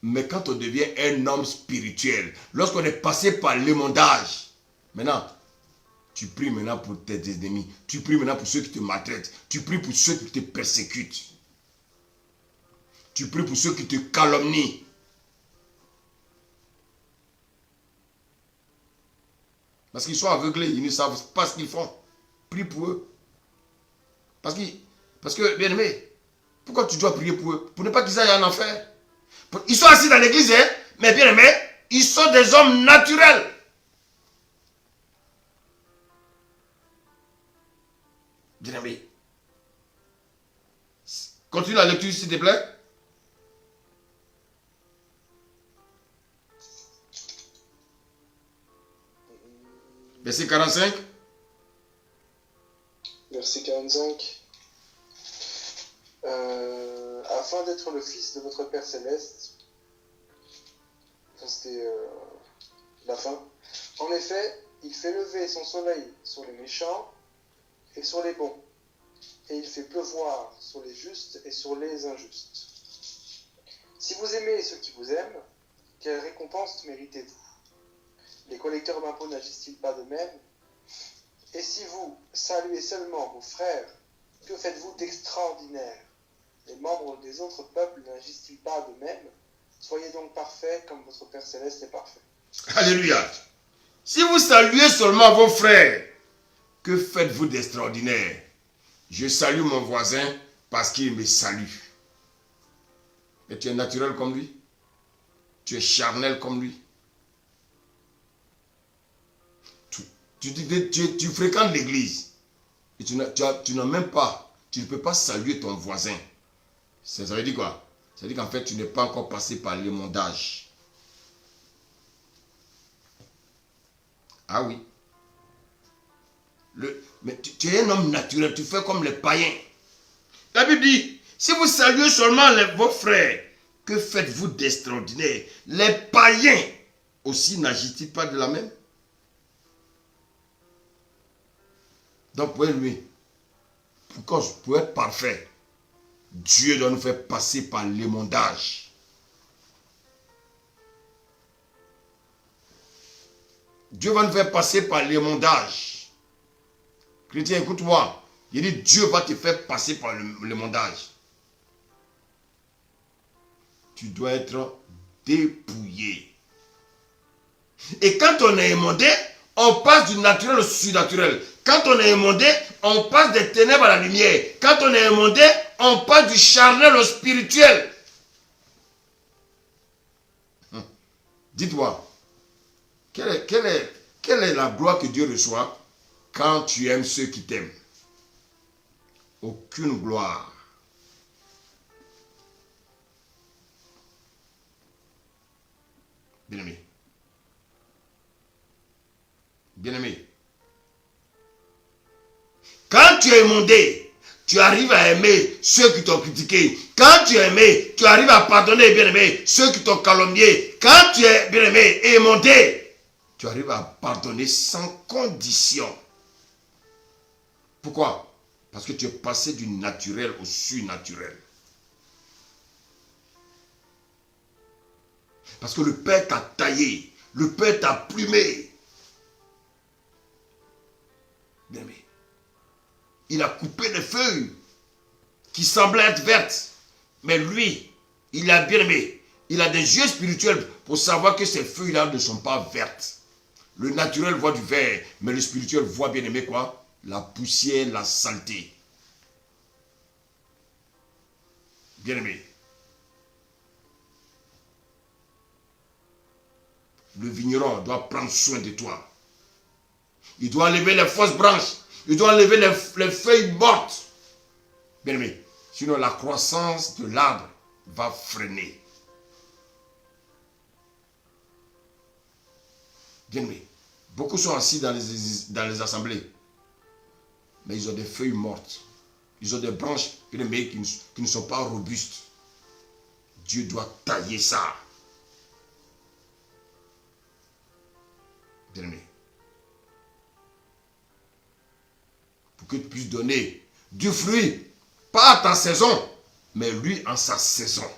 Mais quand on devient un homme spirituel, lorsqu'on est passé par l'émondage, maintenant, tu pries maintenant pour tes ennemis. Tu pries maintenant pour ceux qui te maltraitent. Tu pries pour ceux qui te persécutent. Tu pries pour ceux qui te calomnient. Parce qu'ils sont aveuglés, ils ne savent pas ce qu'ils font. Prie pour eux. Parce que, bien aimé, pourquoi tu dois prier pour eux? Pour ne pas qu'ils aillent en enfer. Ils sont assis dans l'église, hein, mais bien aimé, ils sont des hommes naturels. Bien aimé. Continue la lecture, s'il te plaît. Verset 45. Verset 45. Afin d'être le fils de votre Père Céleste, ça c'était la fin. En effet, il fait lever son soleil sur les méchants et sur les bons, et il fait pleuvoir sur les justes et sur les injustes. Si vous aimez ceux qui vous aiment, quelle récompense méritez-vous? Les collecteurs d'impôts n'agissent-ils pas de même? Et si vous saluez seulement vos frères, que faites-vous d'extraordinaire? Les membres des autres peuples n'agissent-ils pas de même? Soyez donc parfaits comme votre Père Céleste est parfait. Alléluia. Si vous saluez seulement vos frères, que faites-vous d'extraordinaire? Je salue mon voisin parce qu'il me salue. Et tu es naturel comme lui? Tu es charnel comme lui? Tu fréquentes l'église et tu n'as même pas, tu ne peux pas saluer ton voisin. Ça veut dire quoi? Ça veut dire qu'en fait, tu n'es pas encore passé par l'émondage. Ah oui. Mais tu es un homme naturel, tu fais comme les païens. La Bible dit, si vous saluez seulement vos frères, que faites-vous d'extraordinaire? Les païens aussi n'agissent-ils pas de la même? Donc, pour lui, pour être parfait, Dieu doit nous faire passer par l'émondage. Dieu va nous faire passer par l'émondage. Chrétien, écoute-moi. Il dit, Dieu va te faire passer par l'émondage. Tu dois être dépouillé. Et quand on est émondé, on passe du naturel au surnaturel. Quand on est émondé, on passe des ténèbres à la lumière. Quand on est émondé, on passe du charnel au spirituel. Dites-moi, quelle est la gloire que Dieu reçoit quand tu aimes ceux qui t'aiment? Aucune gloire. Bien-aimé. Bien-aimé. Quand tu es émondé, tu arrives à aimer ceux qui t'ont critiqué. Quand tu es aimé, tu arrives à pardonner, bien-aimé, ceux qui t'ont calomnié. Quand tu es, bien-aimé, émondé, tu arrives à pardonner sans condition. Pourquoi? Parce que tu es passé du naturel au surnaturel. Parce que le Père t'a taillé, le Père t'a plumé. Bien-aimé. Il a coupé les feuilles qui semblaient être vertes. Mais lui, il a bien aimé. Il a des yeux spirituels pour savoir que ces feuilles-là ne sont pas vertes. Le naturel voit du vert, mais le spirituel voit bien aimé quoi? La poussière, la saleté. Bien aimé. Le vigneron doit prendre soin de toi. Il doit enlever les fausses branches. Il doit enlever les feuilles mortes. Bien aimé. Sinon la croissance de l'arbre va freiner. Bien aimé. Beaucoup sont assis dans les assemblées. Mais ils ont des feuilles mortes. Ils ont des branches bien aimé, qui ne sont pas robustes. Dieu doit tailler ça. Bien aimé. Pour que tu puisses donner du fruit, pas à ta saison, mais lui en sa saison.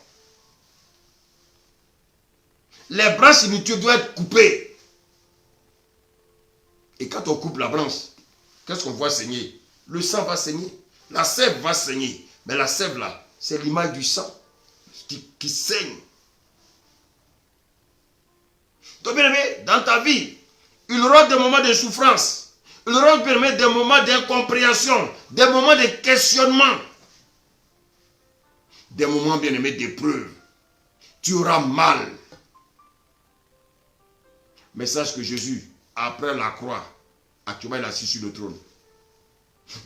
Les branches inutiles doivent être coupées. Et quand on coupe la branche, qu'est-ce qu'on voit saigner? Le sang va saigner, la sève va saigner. Mais la sève là, c'est l'image du sang qui saigne. Donc bien aimé, dans ta vie, il y aura des moments de souffrance. Il y aura des moments d'incompréhension, des moments de questionnement, des moments bien aimés d'épreuve. Tu auras mal. Mais sache que Jésus, après la croix, actuellement il est assis sur le trône.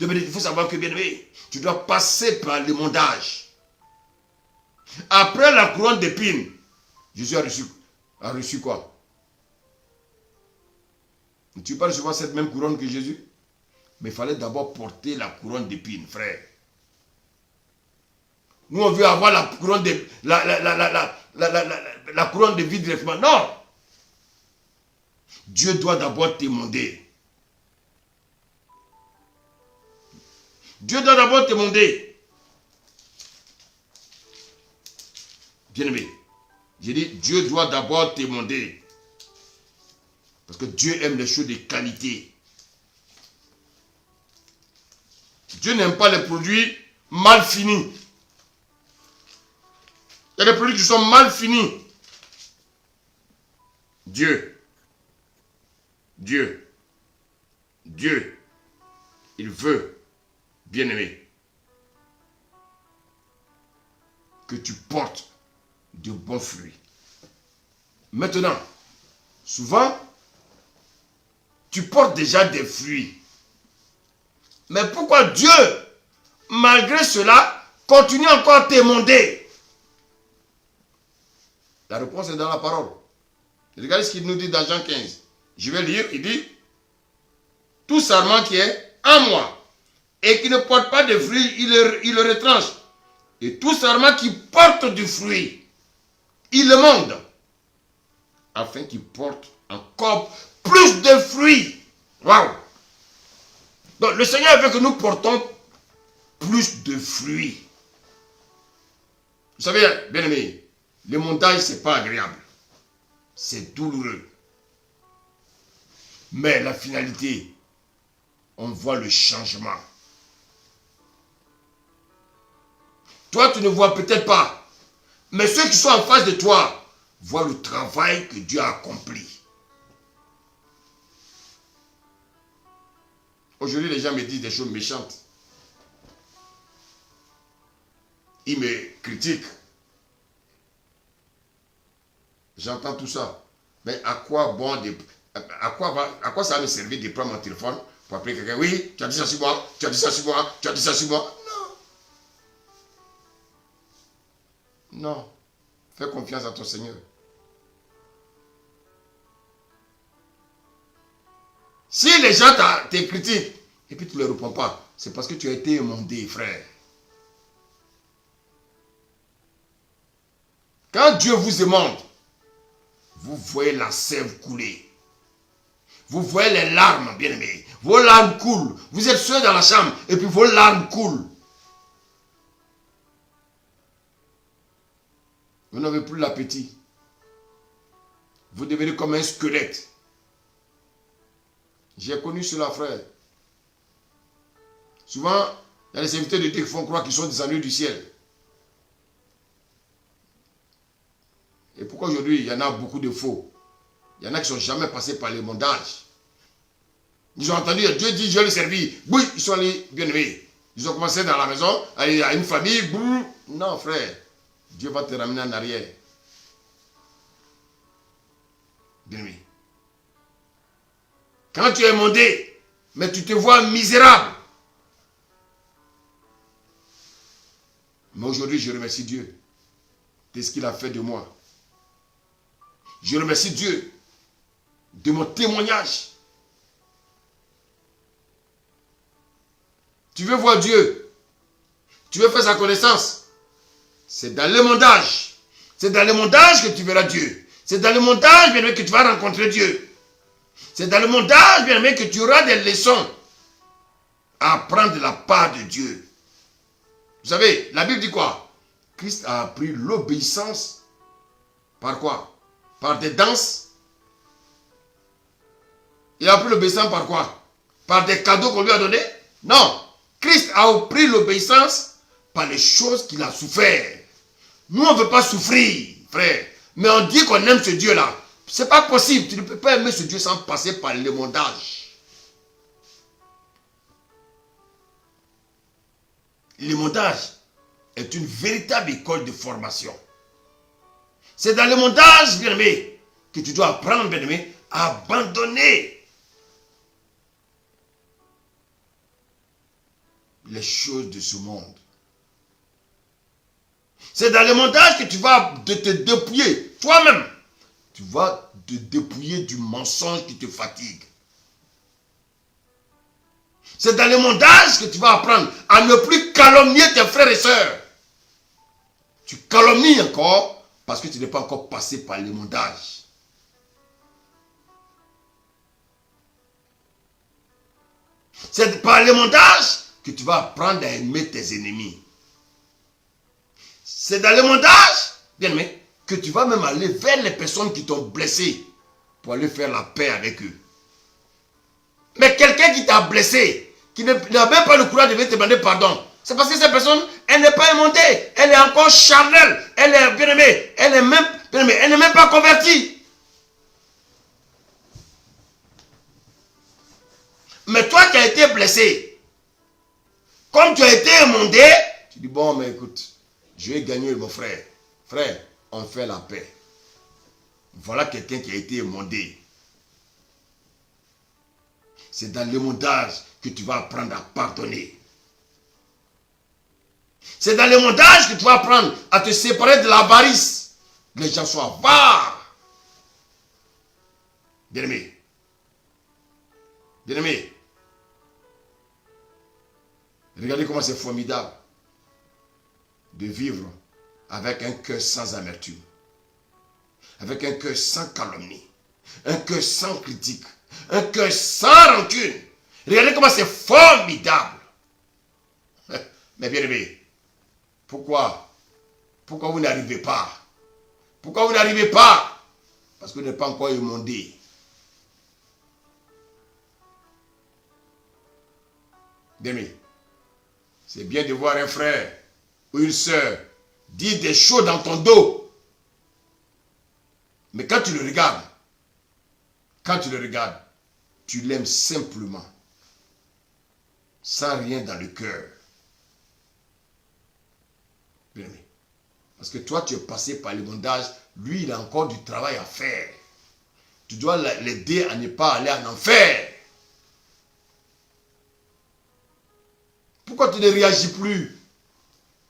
Donc il faut savoir que bien aimé, tu dois passer par l'émondage. Après la couronne d'épines, Jésus a reçu quoi? Tu ne peux pas recevoir cette même couronne que Jésus? Mais il fallait d'abord porter la couronne d'épines, frère. Nous, on veut avoir la couronne de la couronne de vie directement. Non! Dieu doit d'abord t'émonder. Dieu doit d'abord t'émonder. Bien-aimé, j'ai dit, Dieu doit d'abord t'émonder. Parce que Dieu aime les choses de qualité. Dieu n'aime pas les produits mal finis. Il y a des produits qui sont mal finis. Dieu, il veut, bien-aimé, que tu portes de bons fruits. Maintenant, souvent, tu portes déjà des fruits. Mais pourquoi Dieu, malgré cela, continue encore à t'émonder? La réponse est dans la parole. Regardez ce qu'il nous dit dans Jean 15. Je vais lire, il dit, tout sarment qui est en moi et qui ne porte pas de fruits, il le retranche. Et tout sarment qui porte du fruit, il le monde, afin qu'il porte encore plus de fruits. Waouh! Donc le Seigneur veut que nous portons plus de fruits. Vous savez, bien aimé, le montage, ce n'est pas agréable. C'est douloureux. Mais la finalité, on voit le changement. Toi, tu ne vois peut-être pas. Mais ceux qui sont en face de toi voient le travail que Dieu a accompli. Aujourd'hui, les gens me disent des choses méchantes. Ils me critiquent. J'entends tout ça. Mais à quoi ça va me servir de prendre mon téléphone pour appeler quelqu'un? Oui, tu as dit ça sur moi, tu as dit ça sur moi, tu as dit ça sur moi. Non. Non. Fais confiance à ton Seigneur. Si les gens te critiquent et puis tu ne les réponds pas, c'est parce que tu as été émondé, frère. Quand Dieu vous émonde, vous voyez la sève couler. Vous voyez les larmes, bien-aimés. Vos larmes coulent. Vous êtes seul dans la chambre et puis vos larmes coulent. Vous n'avez plus l'appétit. Vous devenez comme un squelette. J'ai connu cela, frère. Souvent, il y a des serviteurs de Dieu qui font croire qu'ils sont descendus du ciel. Et pourquoi aujourd'hui, il y en a beaucoup de faux? Il y en a qui ne sont jamais passés par les mondages. Ils ont entendu, Dieu dit, je vais le servir. Oui, ils sont allés bien aimés. Ils ont commencé dans la maison, à une famille. Boum. Non, frère. Dieu va te ramener en arrière. Bien aimé. Quand tu es mondé, mais tu te vois misérable. Mais aujourd'hui, je remercie Dieu de ce qu'il a fait de moi. Je remercie Dieu de mon témoignage. Tu veux voir Dieu, tu veux faire sa connaissance. C'est dans le mondage. C'est dans le mondage que tu verras Dieu. C'est dans le mondage, bien aimé, que tu vas rencontrer Dieu. C'est dans le mondage, bien aimé, que tu auras des leçons à apprendre de la part de Dieu. Vous savez, la Bible dit quoi? Christ a appris l'obéissance par quoi? Par des danses. Il a appris l'obéissance par quoi? Par des cadeaux qu'on lui a donnés? Non. Christ a appris l'obéissance par les choses qu'il a souffert. Nous, on ne veut pas souffrir, frère. Mais on dit qu'on aime ce Dieu-là. Ce n'est pas possible. Tu ne peux pas aimer ce Dieu sans passer par le mondage. Le mondage est une véritable école de formation. C'est dans le mondage, bien aimé, que tu dois apprendre, bien aimé, à abandonner les choses de ce monde. C'est dans le mondage que tu vas te dépouiller, toi-même. Tu vas te dépouiller du mensonge qui te fatigue. C'est dans le mondage que tu vas apprendre à ne plus calomnier tes frères et sœurs. Tu calomnies encore parce que tu n'es pas encore passé par le mondage. C'est par le mondage que tu vas apprendre à aimer tes ennemis. C'est dans le mondage, bien aimé, que tu vas même aller vers les personnes qui t'ont blessé pour aller faire la paix avec eux. Mais quelqu'un qui t'a blessé, qui n'a même pas le courage de venir te demander pardon, c'est parce que cette personne, elle n'est pas émontée, elle est encore charnelle, elle est bien aimée, elle n'est même pas convertie. Mais toi qui as été blessé, comme tu as été émondé, tu dis bon, mais écoute, je vais gagner mon frère. Frère, on fait la paix. Voilà quelqu'un qui a été émondé. C'est dans l'émondage que tu vas apprendre à pardonner. C'est dans l'émondage que tu vas apprendre à te séparer de l'avarice. Les gens sont avares. Bien-aimé. Bien-aimé. Regardez comment c'est formidable de vivre avec un cœur sans amertume, avec un cœur sans calomnie, un cœur sans critique, un cœur sans rancune. Regardez comment c'est formidable. Mais bien aimé, pourquoi vous n'arrivez pas? Pourquoi vous n'arrivez pas? Parce que vous n'êtes pas encore émondé. Bien aimé, c'est bien de voir un frère ou une soeur dire des choses dans ton dos. Mais quand tu le regardes, tu l'aimes simplement, sans rien dans le cœur. Bien aimé. Parce que toi, tu es passé par le bondage, lui, il a encore du travail à faire. Tu dois l'aider à ne pas aller en enfer. Pourquoi tu ne réagis plus?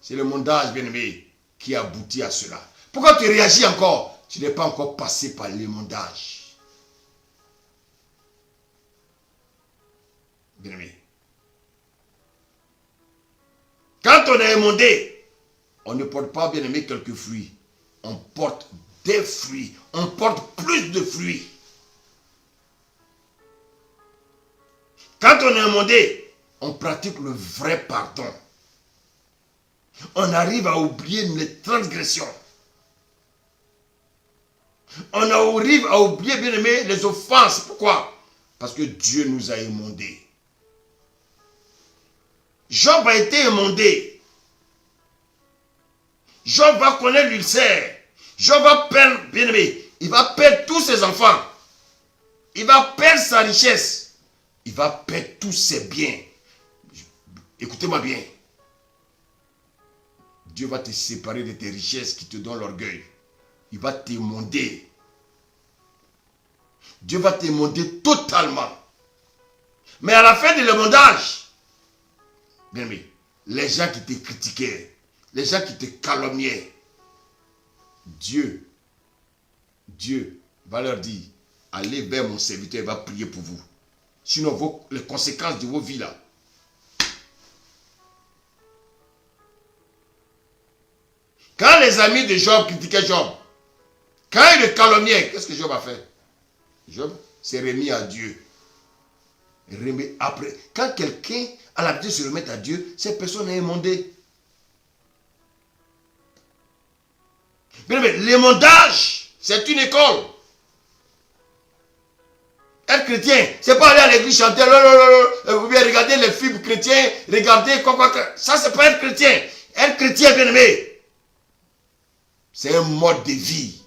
C'est le bondage, bien aimé, qui aboutit à cela. Pourquoi tu réagis encore? Tu n'es pas encore passé par le bondage. Bien aimé. Quand on est émondé, on ne porte pas, bien aimé, quelques fruits. On porte des fruits. On porte plus de fruits. Quand on est émondé, on pratique le vrai pardon. On arrive à oublier les transgressions. On arrive à oublier, bien aimé, les offenses. Pourquoi? Parce que Dieu nous a émondés. Job a été émondé. Job va connaître l'ulcère. Job va perdre, bien aimé, il va perdre tous ses enfants. Il va perdre sa richesse. Il va perdre tous ses biens. Écoutez-moi bien. Dieu va te séparer de tes richesses qui te donnent l'orgueil. Il va t'émonder. Dieu va t'émonder totalement. Mais à la fin de l'émondage, bien aimé, les gens qui te critiquaient, les gens qui te calomniaient, Dieu va leur dire, allez vers mon serviteur, il va prier pour vous. Sinon, les conséquences de vos vies là. Quand les amis de Job critiquaient Job, quand ils le calomniaient, qu'est-ce que Job a fait? Job s'est remis à Dieu. Après, quand quelqu'un a l'habitude de se remettre à Dieu, cette personne est émondée. L'émondage, c'est une école. Être chrétien, c'est pas aller à l'église chanter, vous bien regarder les films chrétiens, regarder quoi. Ça, c'est pas être chrétien. Être chrétien, bien aimé, c'est un mode de vie.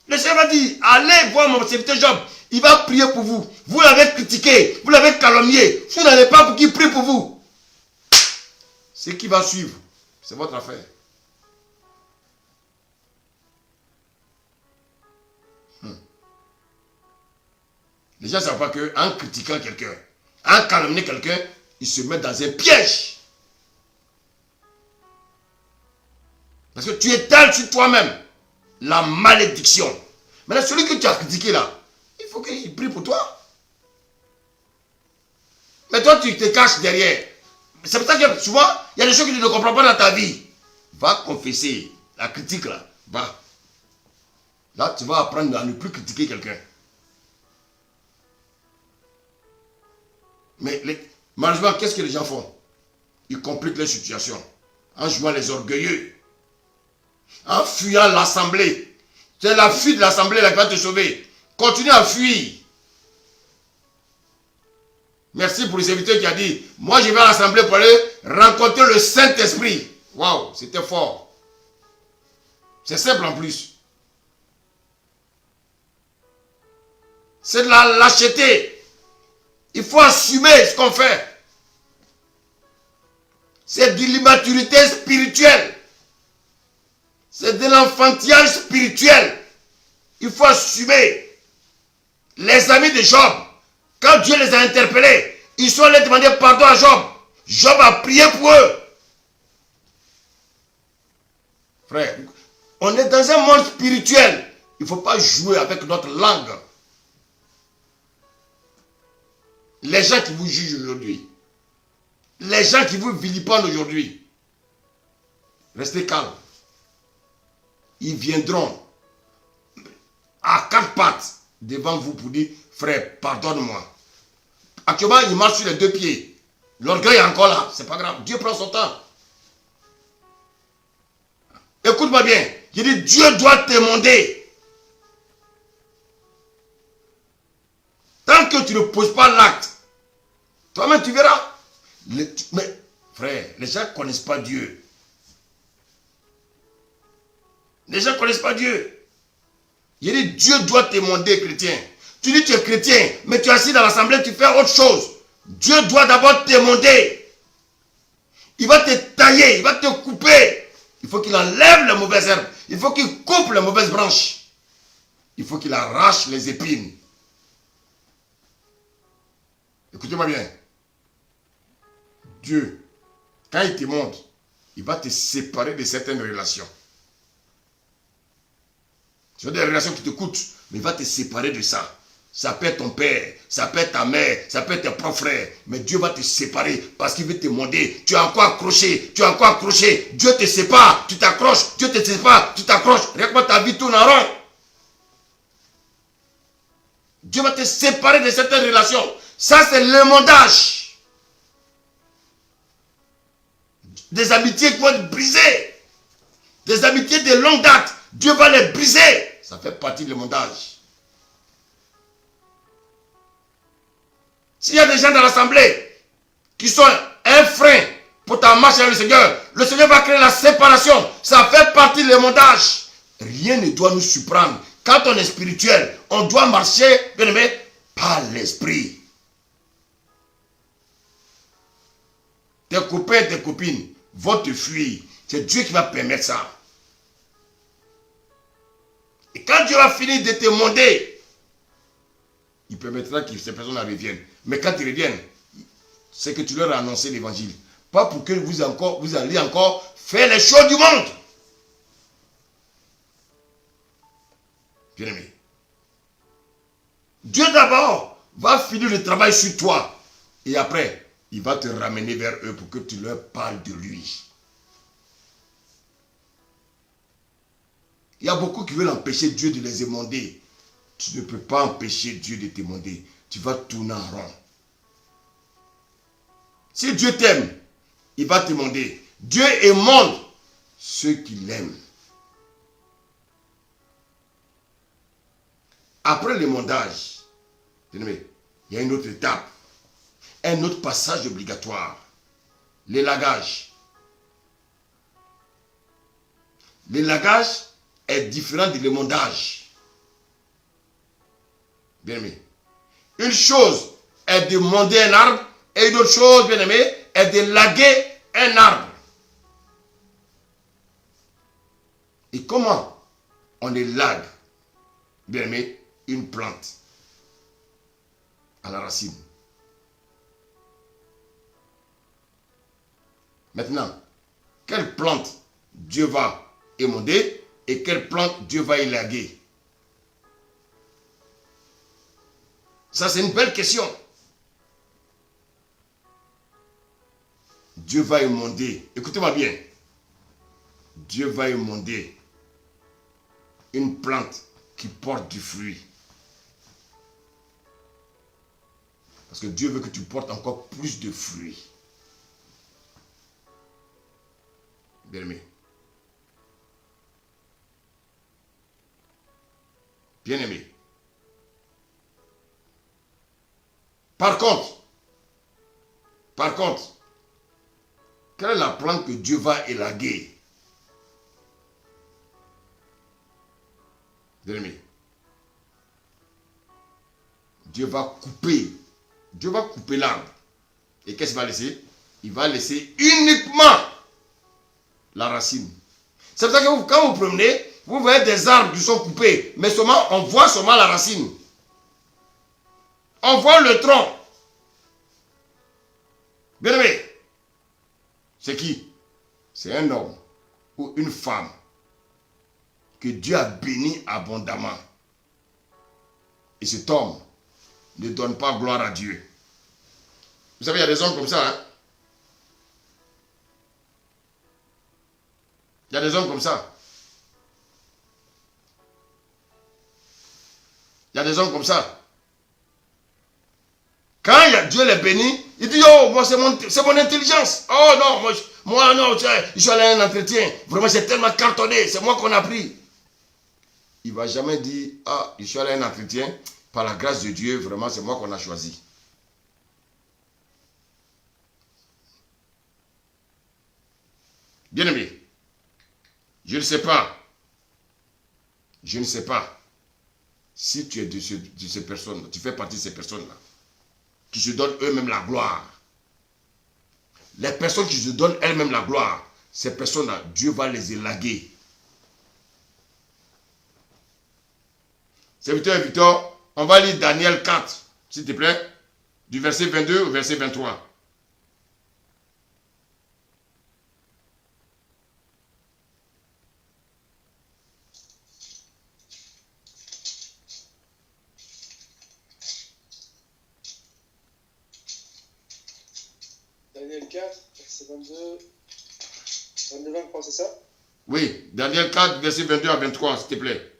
Le Seigneur va dire, allez voir mon serviteur Job, il va prier pour vous. Vous l'avez critiqué, vous l'avez calomnié, vous n'allez pas pour qu'il prie pour vous. Ce qui va suivre, c'est votre affaire. Les gens ne savent pas qu'en critiquant quelqu'un, en calomniant quelqu'un, ils se mettent dans un piège. Parce que tu étales sur toi-même la malédiction. Maintenant, celui que tu as critiqué là, il faut qu'il prie pour toi. Mais toi, tu te caches derrière. C'est pour ça que souvent, il y a des choses que tu ne comprends pas dans ta vie. Va confesser la critique là. Va. Là, tu vas apprendre à ne plus critiquer quelqu'un. Mais malheureusement, qu'est-ce que les gens font? Ils compliquent leur situation en jouant les orgueilleux, en fuyant l'assemblée. C'est la fuite de l'assemblée qui va te sauver. Continue à fuir. Merci pour le serviteur qui a dit, moi je vais à l'assemblée pour aller rencontrer le Saint-Esprit. Waouh, c'était fort. C'est simple en plus. C'est de la lâcheté. Il faut assumer ce qu'on fait. C'est de l'immaturité spirituelle. C'est de l'enfantillage spirituel. Il faut assumer. Les amis de Job, quand Dieu les a interpellés, ils sont allés demander pardon à Job. Job a prié pour eux. Frère, on est dans un monde spirituel. Il ne faut pas jouer avec notre langue. Les gens qui vous jugent aujourd'hui, les gens qui vous vilipendent aujourd'hui, restez calme. Ils viendront à quatre pattes devant vous pour dire, frère, pardonne-moi. Actuellement, il marche sur les deux pieds. L'orgueil est encore là. C'est pas grave. Dieu prend son temps. Écoute-moi bien. Je dis, Dieu doit te demander. Tant que tu ne poses pas l'acte, toi-même tu verras. Mais frère, les gens ne connaissent pas Dieu. Les gens ne connaissent pas Dieu. Je dis, Dieu doit te demander, chrétien. Tu dis tu es chrétien, mais tu es assis dans l'assemblée, tu fais autre chose. Dieu doit d'abord te demander. Il va te tailler, il va te couper. Il faut qu'il enlève les mauvaises herbes. Il faut qu'il coupe les mauvaises branches. Il faut qu'il arrache les épines. Écoutez-moi bien. Dieu, quand il te montre, il va te séparer de certaines relations. Ce sont des relations qui te coûtent, mais il va te séparer de ça. Ça peut être ton père, ça peut être ta mère, ça peut être tes propres frères. Mais Dieu va te séparer parce qu'il veut te demander. Tu es encore accroché, tu es encore accroché. Dieu te sépare, tu t'accroches. Dieu te sépare, tu t'accroches. Regarde ta vie tourne en rond. Dieu va te séparer de certaines relations. Ça, c'est le mondage. Des amitiés qui vont être brisées. Des amitiés de longue date. Dieu va les briser. Ça fait partie du mondage. S'il y a des gens dans l'assemblée qui sont un frein pour ta marche avec le Seigneur va créer la séparation. Ça fait partie du mondage. Rien ne doit nous surprendre. Quand on est spirituel, on doit marcher, bien aimé, par l'esprit. Tes copains et tes copines vont te fuir. C'est Dieu qui va permettre ça. Et quand Dieu va finir de te demander, il permettra que ces personnes reviennent. Mais quand ils reviennent, c'est que tu leur as annoncé l'évangile. Pas pour que vous alliez encore faire les choses du monde. Bien aimé. Dieu d'abord va finir le travail sur toi. Et après, il va te ramener vers eux pour que tu leur parles de lui. Il y a beaucoup qui veulent empêcher Dieu de les émonder. Tu ne peux pas empêcher Dieu de t'émonder. Tu vas tourner en rond. Si Dieu t'aime, il va t'émonder. Dieu émonde ceux qui l'aiment. Après l'émondage, il y a une autre étape. Un autre passage obligatoire. L'élagage. L'élagage est différent de l'émondage. Bien aimé. Une chose est de monder un arbre et une autre chose, bien aimé, est de laguer un arbre. Et comment on élague, bien aimé, une plante à la racine? Maintenant, quelle plante Dieu va émonder et quelle plante Dieu va élaguer? Ça, c'est une belle question. Dieu va émonder. Écoutez-moi bien. Dieu va émonder une plante qui porte du fruit. Parce que Dieu veut que tu portes encore plus de fruits. Bien aimé. Bien aimé. Par contre, quelle est la plante que Dieu va élaguer? Bien aimé. Dieu va couper l'arbre. Et qu'est-ce qu'il va laisser? Il va laisser uniquement la racine. C'est pour ça que quand vous promenez, vous voyez des arbres qui sont coupés, mais seulement, on voit seulement la racine. On voit le tronc. Bien aimé, c'est qui? C'est un homme ou une femme que Dieu a béni abondamment. Et cet homme ne donne pas gloire à Dieu. Vous savez, il y a des hommes comme ça. Hein? Il y a des hommes comme ça. Il y a des hommes comme ça. Quand Dieu les bénit. Il dit, oh, moi, c'est mon intelligence. Oh non, moi non, je suis allé à un entretien. Vraiment, j'ai tellement cartonné. C'est moi qu'on a pris. Il ne va jamais dire, ah, je suis allé à un entretien. Par la grâce de Dieu, vraiment, c'est moi qu'on a choisi. Bien-aimé, je ne sais pas. Je ne sais pas si tu es de ces personnes, tu fais partie de ces personnes-là, qui se donnent eux-mêmes la gloire. Les personnes qui se donnent elles-mêmes la gloire, ces personnes-là, Dieu va les élaguer. Serviteur Victor, on va lire Daniel 4, s'il te plaît, du verset 22 au verset 23. Daniel 4, verset 22-23, c'est ça? Oui, Daniel 4, verset 22 à 23, s'il te plaît.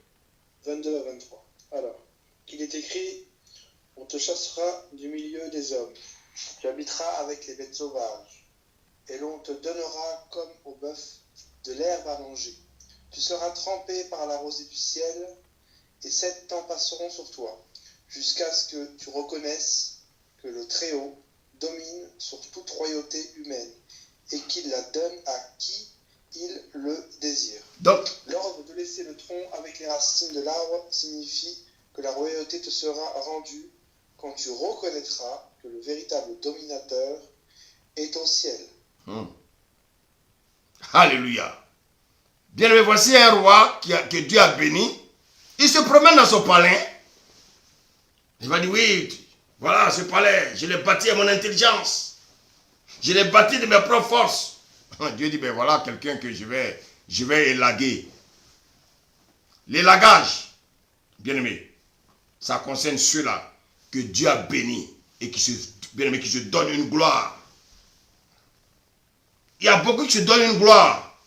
22 à 23. Alors, il est écrit, on te chassera du milieu des hommes, tu habiteras avec les bêtes sauvages, et l'on te donnera comme au bœuf de l'herbe à manger. Tu seras trempé par la rosée du ciel, et 7 temps passeront sur toi, jusqu'à ce que tu reconnaisses que le Très-Haut domine sur toute royauté humaine, et qu'il la donne à qui il le désire. Donc, l'ordre de laisser le tronc avec les racines de l'arbre signifie que la royauté te sera rendue quand tu reconnaîtras que le véritable dominateur est au ciel. Alléluia. Bien-aimé, voici un roi que Dieu a béni. Il se promène dans son palais. Il va dire, oui, voilà ce palais, je l'ai bâti à mon intelligence. Je l'ai bâti de mes propres forces. Dieu dit, ben voilà quelqu'un que je vais élaguer. L'élagage, bien-aimé, ça concerne ceux-là que Dieu a bénis et qui se donnent une gloire. Il y a beaucoup qui se donnent une gloire.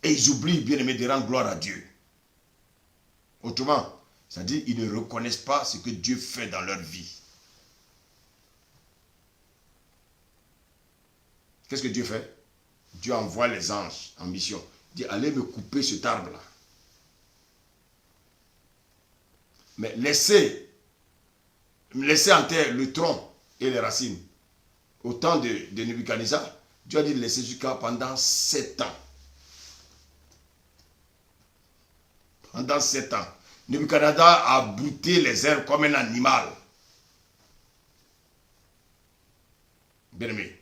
Et ils oublient, bien-aimé, de rendre gloire à Dieu. Autrement, c'est-à-dire ils ne reconnaissent pas ce que Dieu fait dans leur vie. Qu'est-ce que Dieu fait? Dieu envoie les anges en mission. Il dit, allez me couper cet arbre-là. Mais laissez en terre le tronc et les racines. Au temps de Nebuchadnezzar, Dieu a dit de laisser jusqu'à pendant 7 ans. Pendant 7 ans. Nebuchadnezzar a brouté les herbes comme un animal. Bien-aimé.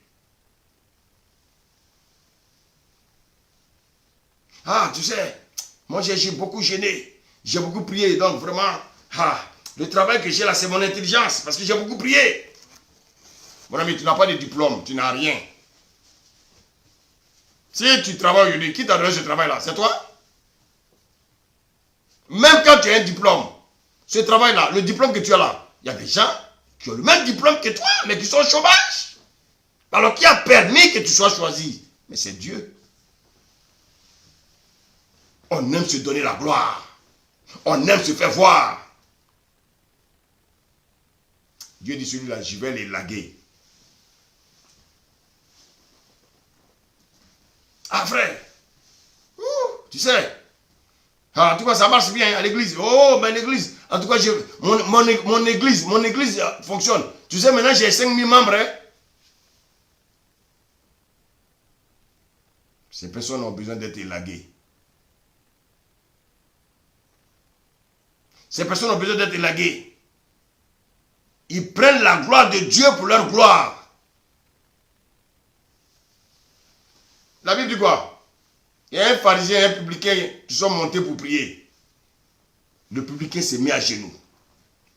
Ah, tu sais, moi j'ai beaucoup gêné, j'ai beaucoup prié, donc vraiment, le travail que j'ai là, c'est mon intelligence, parce que j'ai beaucoup prié. Mon ami, tu n'as pas de diplôme, tu n'as rien. Si tu travailles aujourd'hui, qui t'a donné ce travail-là? C'est toi? Même quand tu as un diplôme, ce travail-là, le diplôme que tu as là, il y a des gens qui ont le même diplôme que toi, mais qui sont au chômage. Alors qui a permis que tu sois choisi? Mais c'est Dieu. On aime se donner la gloire. On aime se faire voir. Dieu dit celui-là, je vais l'élaguer. Ah frère, tu sais, en tout cas ça marche bien à l'église. Oh, mais l'église, en tout cas mon église fonctionne. Tu sais, maintenant j'ai 5000 membres. Hein? Ces personnes ont besoin d'être élaguées. Ces personnes ont besoin d'être élaguées. Ils prennent la gloire de Dieu pour leur gloire. La Bible dit quoi? Il y a un pharisien et un publicain qui sont montés pour prier. Le publicain s'est mis à genoux.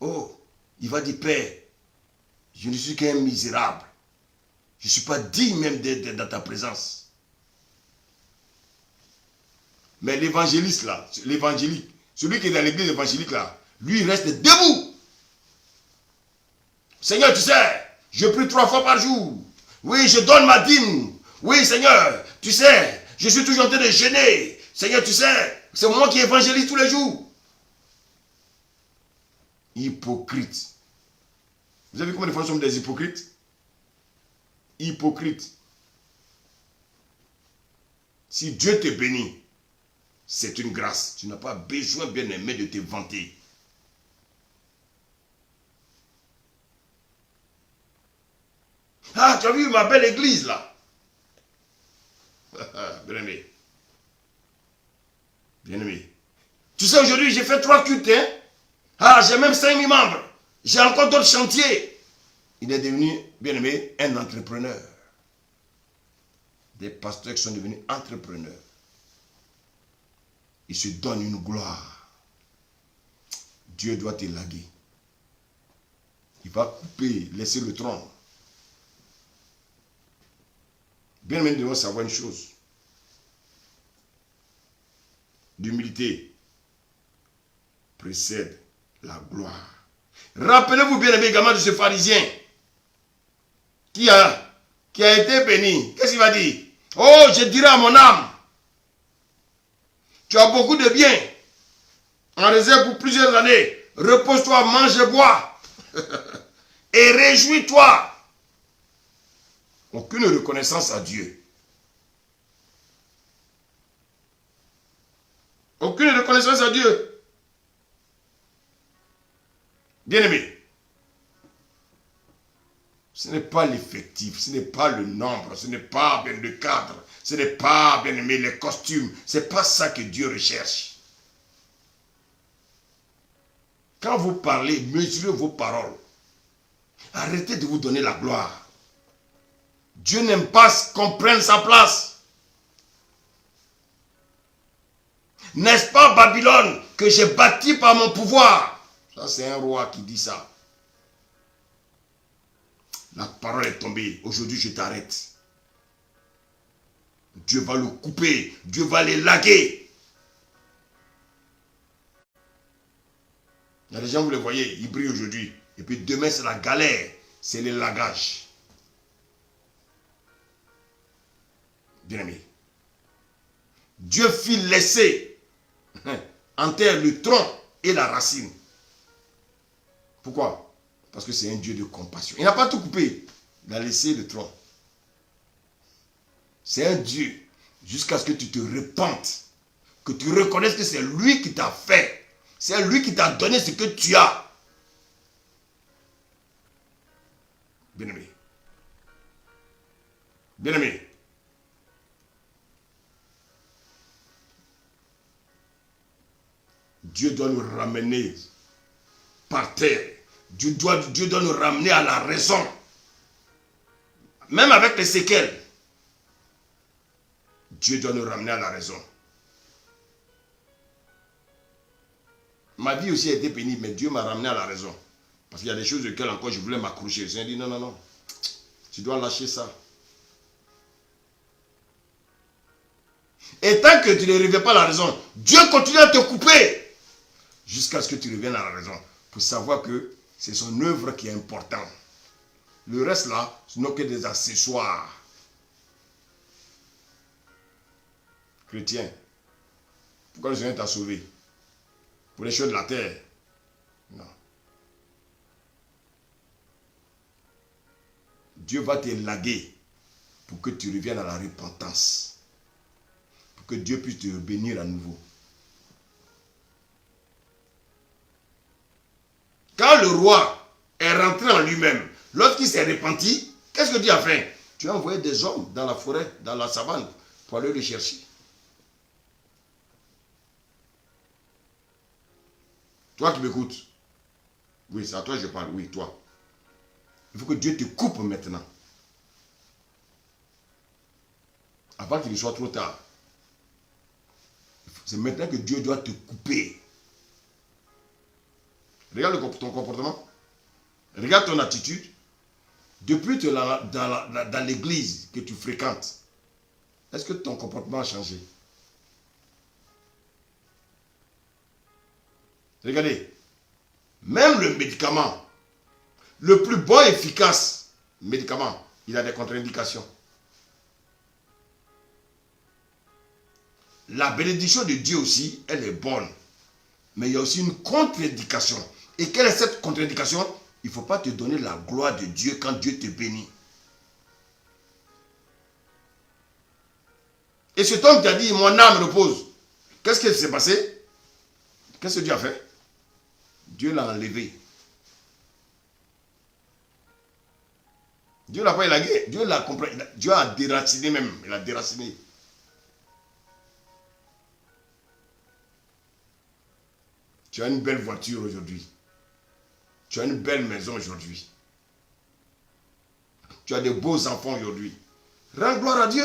Oh, il va dire, Père, je ne suis qu'un misérable. Je ne suis pas digne même d'être dans ta présence. Mais l'évangéliste là, l'évangélique, celui qui est dans l'église évangélique là, lui il reste debout. Seigneur, tu sais, je prie 3 fois par jour. Oui, je donne ma dîme. Oui, Seigneur, tu sais, je suis toujours en train de jeûner. Seigneur, tu sais, c'est moi qui évangélise tous les jours. Hypocrite. Vous avez vu combien de fois nous sommes des hypocrites? Hypocrites. Si Dieu te bénit, c'est une grâce. Tu n'as pas besoin, bien aimé, de te vanter. Ah, tu as vu ma belle église là? Bien aimé. Bien aimé. Tu sais, aujourd'hui, j'ai fait 3 cultes. Hein? Ah, j'ai même 5000 membres. J'ai encore d'autres chantiers. Il est devenu, bien aimé, un entrepreneur. Des pasteurs qui sont devenus entrepreneurs. Ils se donnent une gloire. Dieu doit te laguer. Il va couper, laisser le tronc. Bien aimé, nous devons savoir une chose. L'humilité précède la gloire. Rappelez-vous bien aimé également de ce pharisien qui a été béni. Qu'est-ce qu'il va dire? Oh, je dirai à mon âme, tu as beaucoup de biens en réserve pour plusieurs années. Repose-toi, mange et bois. Et réjouis-toi. Aucune reconnaissance à Dieu. Aucune reconnaissance à Dieu. Bien-aimé, ce n'est pas l'effectif, ce n'est pas le nombre, ce n'est pas bien le cadre, ce n'est pas, bien-aimé, les costumes. Ce n'est pas ça que Dieu recherche. Quand vous parlez, mesurez vos paroles. Arrêtez de vous donner la gloire. Dieu n'aime pas qu'on prenne sa place. N'est-ce pas Babylone que j'ai bâti par mon pouvoir? Ça, c'est un roi qui dit ça. La parole est tombée. Aujourd'hui, je t'arrête. Dieu va le couper. Dieu va les laguer. Il y a des gens, vous les voyez, ils brillent aujourd'hui. Et puis demain, c'est la galère. C'est les lagages. Bien-aimé. Dieu fit laisser en terre le tronc et la racine. Pourquoi? Parce que c'est un Dieu de compassion. Il n'a pas tout coupé. Il a laissé le tronc. C'est un Dieu jusqu'à ce que tu te repentes. Que tu reconnaisses que c'est lui qui t'a fait. C'est lui qui t'a donné ce que tu as. Bien-aimé. Bien-aimé. Dieu doit nous ramener par terre. Dieu doit nous ramener à la raison. Même avec les séquelles. Dieu doit nous ramener à la raison. Ma vie aussi a été pénible, mais Dieu m'a ramené à la raison. Parce qu'il y a des choses auxquelles encore je voulais m'accrocher. Le Seigneur dit non, non, non. Tu dois lâcher ça. Et tant que tu ne reviens pas à la raison, Dieu continue à te couper. Jusqu'à ce que tu reviennes à la raison. Pour savoir que c'est son œuvre qui est importante. Le reste là, ce n'est que des accessoires. Chrétien, pourquoi le Seigneur t'a sauvé? Pour les choses de la terre? Non. Dieu va te laguer pour que tu reviennes à la repentance. Pour que Dieu puisse te bénir à nouveau. Quand le roi est rentré en lui-même, lorsqu'il s'est repenti, qu'est-ce que Dieu a fait? Tu as envoyé des hommes dans la forêt, dans la savane, pour aller le chercher. Toi qui m'écoutes, oui, c'est à toi que je parle, oui, toi. Il faut que Dieu te coupe maintenant. Avant qu'il ne soit trop tard. C'est maintenant que Dieu doit te couper. Regarde ton comportement. Regarde ton attitude. Depuis que dans l'église que tu fréquentes, est-ce que ton comportement a changé? Regardez. Même le médicament, le plus bon et efficace médicament, il a des contre-indications. La bénédiction de Dieu aussi, elle est bonne. Mais il y a aussi une contre-indication. Et quelle est cette contre-indication? il ne faut pas te donner la gloire de Dieu quand Dieu te bénit. Et cet homme t'a dit, mon âme repose. Qu'est-ce qui s'est passé? Qu'est-ce que Dieu a fait? Dieu l'a enlevé. Dieu l'a pas élagué. Dieu l'a compris. Dieu a déraciné même. Il a déraciné. Tu as une belle voiture aujourd'hui. Tu as une belle maison aujourd'hui. Tu as de beaux enfants aujourd'hui. Rends gloire à Dieu.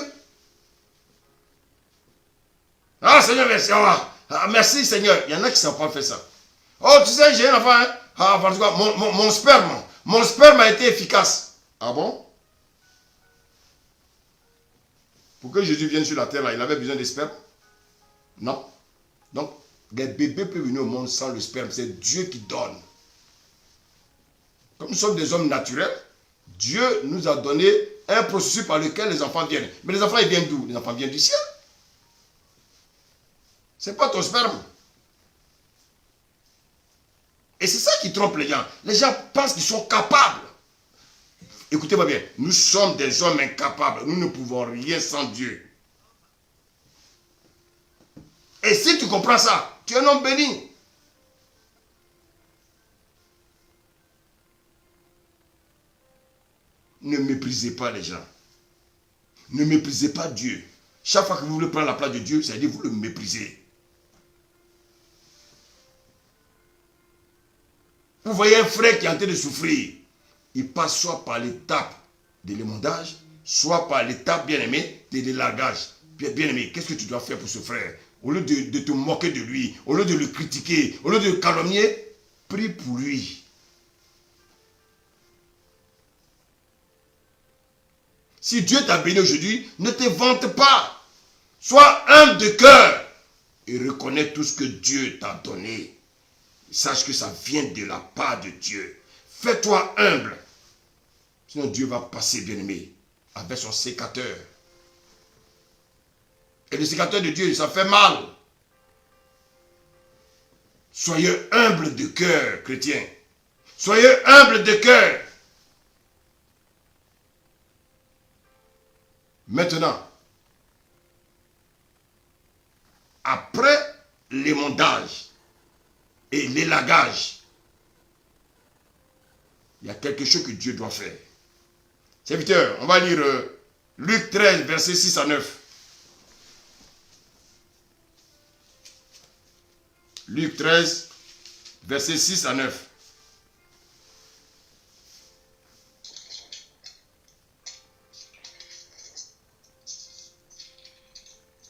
Ah Seigneur, merci. Ah, merci Seigneur. Il y en a qui ne savent pas faire ça. Oh, tu sais, j'ai un enfant. Hein? Ah, en tout cas, mon sperme a été efficace. Ah bon? Pour que Jésus vienne sur la terre, là, il avait besoin de sperme? Non. Donc, les bébés peuvent venir au monde sans le sperme. C'est Dieu qui donne. Comme nous sommes des hommes naturels, Dieu nous a donné un processus par lequel les enfants viennent. Mais les enfants, ils viennent d'où? Les enfants viennent du ciel. Ce n'est pas ton sperme. Et c'est ça qui trompe les gens. Les gens pensent qu'ils sont capables. Écoutez-moi bien, nous sommes des hommes incapables. Nous ne pouvons rien sans Dieu. Et si tu comprends ça, tu es un homme béni. Ne méprisez pas les gens. Ne méprisez pas Dieu. Chaque fois que vous voulez prendre la place de Dieu, c'est-à-dire que vous le méprisez. Vous voyez un frère qui est en train de souffrir. Il passe soit par l'étape de l'émondage, soit par l'étape, bien-aimé, de l'élargage. Bien-aimé, qu'est-ce que tu dois faire pour ce frère? Au lieu de te moquer de lui, au lieu de le critiquer, au lieu de le calomnier, prie pour lui. Si Dieu t'a béni aujourd'hui, ne te vante pas. Sois humble de cœur et reconnais tout ce que Dieu t'a donné. Sache que ça vient de la part de Dieu. Fais-toi humble. Sinon Dieu va passer, bien-aimé, avec son sécateur. Et le sécateur de Dieu, ça fait mal. Soyez humble de cœur, chrétien. Soyez humble de cœur. Maintenant, après l'émondage et l'élagage, il y a quelque chose que Dieu doit faire. Serviteur, on va lire Luc 13, versets 6 à 9. Luc 13, versets 6 à 9.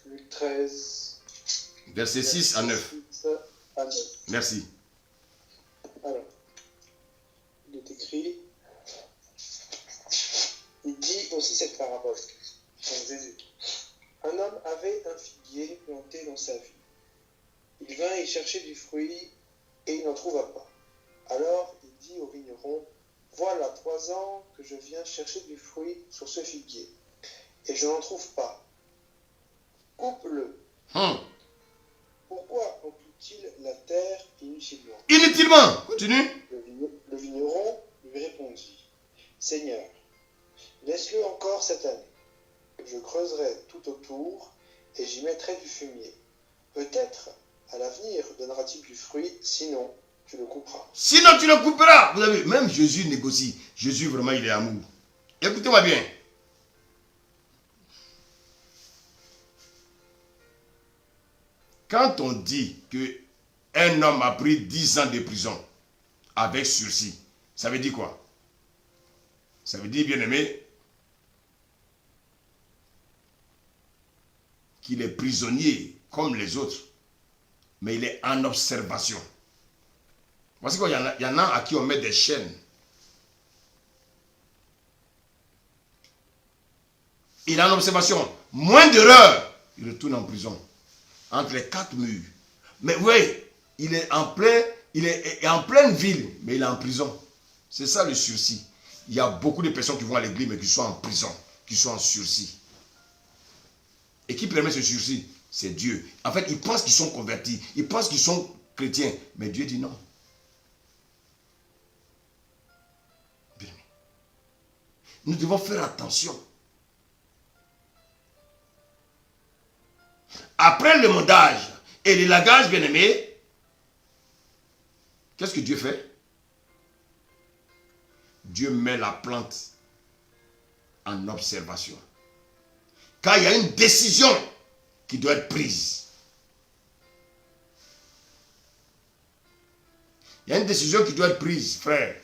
Luc 13, versets 6 à 9. 6 à 9. Merci. Alors, il est écrit, il dit aussi cette parabole. Donc Jésus. Un homme avait un figuier planté dans sa vie. Il vint y chercher du fruit et il n'en trouva pas. Alors il dit au vigneron, voilà 3 ans que je viens chercher du fruit sur ce figuier et je n'en trouve pas. Coupe-le. Pourquoi emplit-il la terre inutilement? Inutilement. Continue. Le vigneron lui répondit, Seigneur, laisse-le encore cette année. Je creuserai tout autour et j'y mettrai du fumier. Peut-être à l'avenir donnera-t-il du fruit, sinon tu le couperas. Sinon tu le couperas. Vous avez vu, même Jésus négocie. Jésus vraiment il est amour. Écoutez-moi bien. Quand on dit qu'un homme a pris 10 ans de prison avec sursis, ça veut dire quoi? Ça veut dire, bien-aimé, qu'il est prisonnier comme les autres, mais il est en observation. Voici qu'il y en a à qui on met des chaînes. Il est en observation. Moins d'erreurs, il retourne en prison. Entre les 4 murs. Mais oui, il est en pleine ville, mais il est en prison. C'est ça le sursis. Il y a beaucoup de personnes qui vont à l'église, mais qui sont en prison, qui sont en sursis. Et qui permet ce sursis? C'est Dieu. En fait, ils pensent qu'ils sont convertis, ils pensent qu'ils sont chrétiens, mais Dieu dit non. Nous devons faire attention. Après le mondage et l'élagage, bien-aimé, qu'est-ce que Dieu fait? Dieu met la plante en observation. Car il y a une décision qui doit être prise. Il y a une décision qui doit être prise, frère.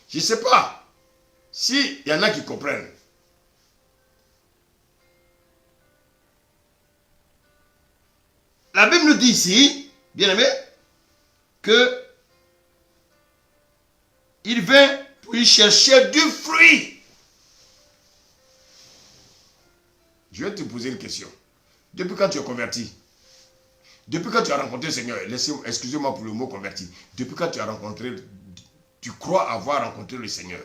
Je ne sais pas s'il y en a qui comprennent. La Bible nous dit ici, bien aimé, que il vint pour y chercher du fruit. Je vais te poser une question. Depuis quand tu es converti? Depuis quand tu as rencontré le Seigneur? Excusez-moi pour le mot converti. Depuis quand tu as rencontré, tu crois avoir rencontré le Seigneur?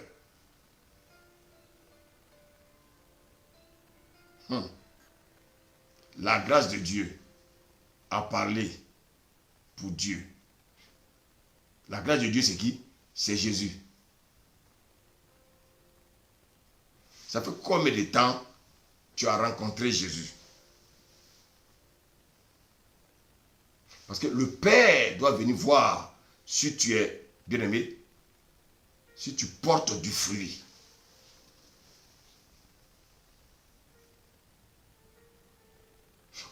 La grâce de Dieu a parlé pour Dieu. La grâce de Dieu, c'est qui? C'est Jésus. Ça fait combien de temps tu as rencontré Jésus? Parce que le Père doit venir voir si tu es bien-aimé, si tu portes du fruit.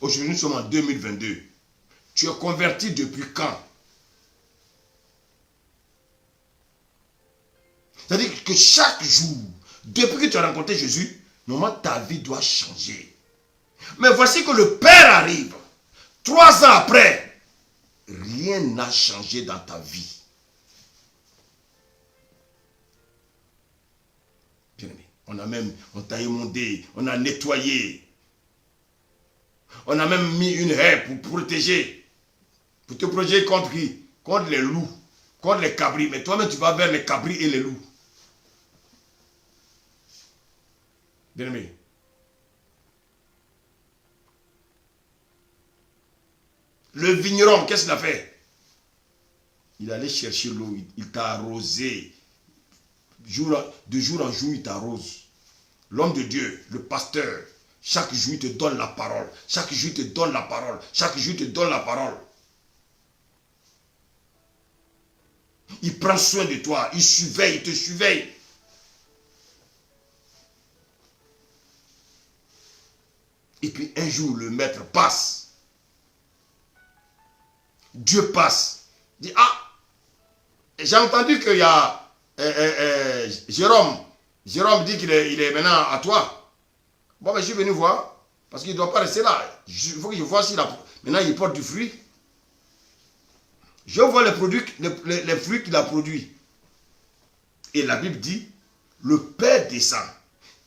Aujourd'hui, nous sommes en 2022. Tu es converti depuis quand? C'est-à-dire que chaque jour, depuis que tu as rencontré Jésus, normalement ta vie doit changer. Mais voici que le Père arrive. 3 ans après, rien n'a changé dans ta vie. Bien aimé, on t'a émondé, on a nettoyé. On a même mis une haie pour protéger. Pour te protéger contre qui? Contre les loups, contre les cabris. Mais toi-même, tu vas vers les cabris et les loups. Bien aimé. Le vigneron, qu'est-ce qu'il a fait? Il allait chercher l'eau, il t'a arrosé. De jour en jour, il t'arrose. L'homme de Dieu, le pasteur, chaque jour, il te donne la parole. Chaque jour, il te donne la parole. Chaque jour, il te donne la parole. Il prend soin de toi. Il surveille, il te surveille. Et puis, un jour, le maître passe. Dieu passe. Il dit, ah, j'ai entendu qu'il y a Jérôme. Jérôme dit qu'il est maintenant à toi. Bon, ben, je suis venu voir, parce qu'il ne doit pas rester là. Il faut que je vois s'il a... Maintenant, il porte du fruit. Je vois les fruits qu'il a produits. Et la Bible dit, le Père descend.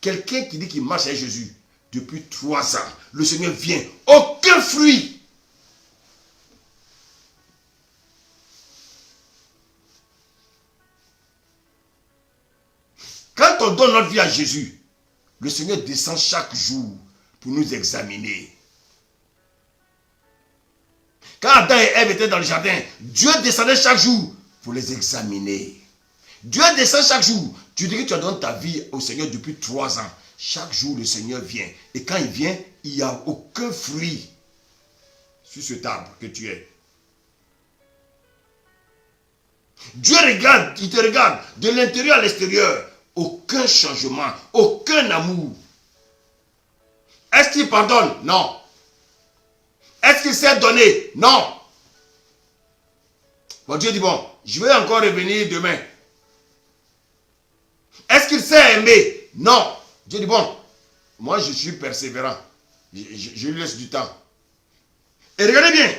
Quelqu'un qui dit qu'il marche avec Jésus depuis 3 ans. Le Seigneur vient. Aucun fruit. Quand on donne notre vie à Jésus, le Seigneur descend chaque jour pour nous examiner. Quand Adam et Ève étaient dans le jardin, Dieu descendait chaque jour pour les examiner. Dieu descend chaque jour. Tu dis que tu as donné ta vie au Seigneur depuis 3 ans. Chaque jour, le Seigneur vient. Et quand il vient, il n'y a aucun fruit sur cet arbre que tu es. Dieu regarde, il te regarde de l'intérieur à l'extérieur. Aucun changement, aucun amour. Est-ce qu'il pardonne? Non. Est-ce qu'il s'est donné? Non. Bon, Dieu dit, bon, je vais encore revenir demain. Est-ce qu'il s'est aimé? Non. Dieu dit, bon, moi je suis persévérant. Je lui laisse du temps. Et regardez bien,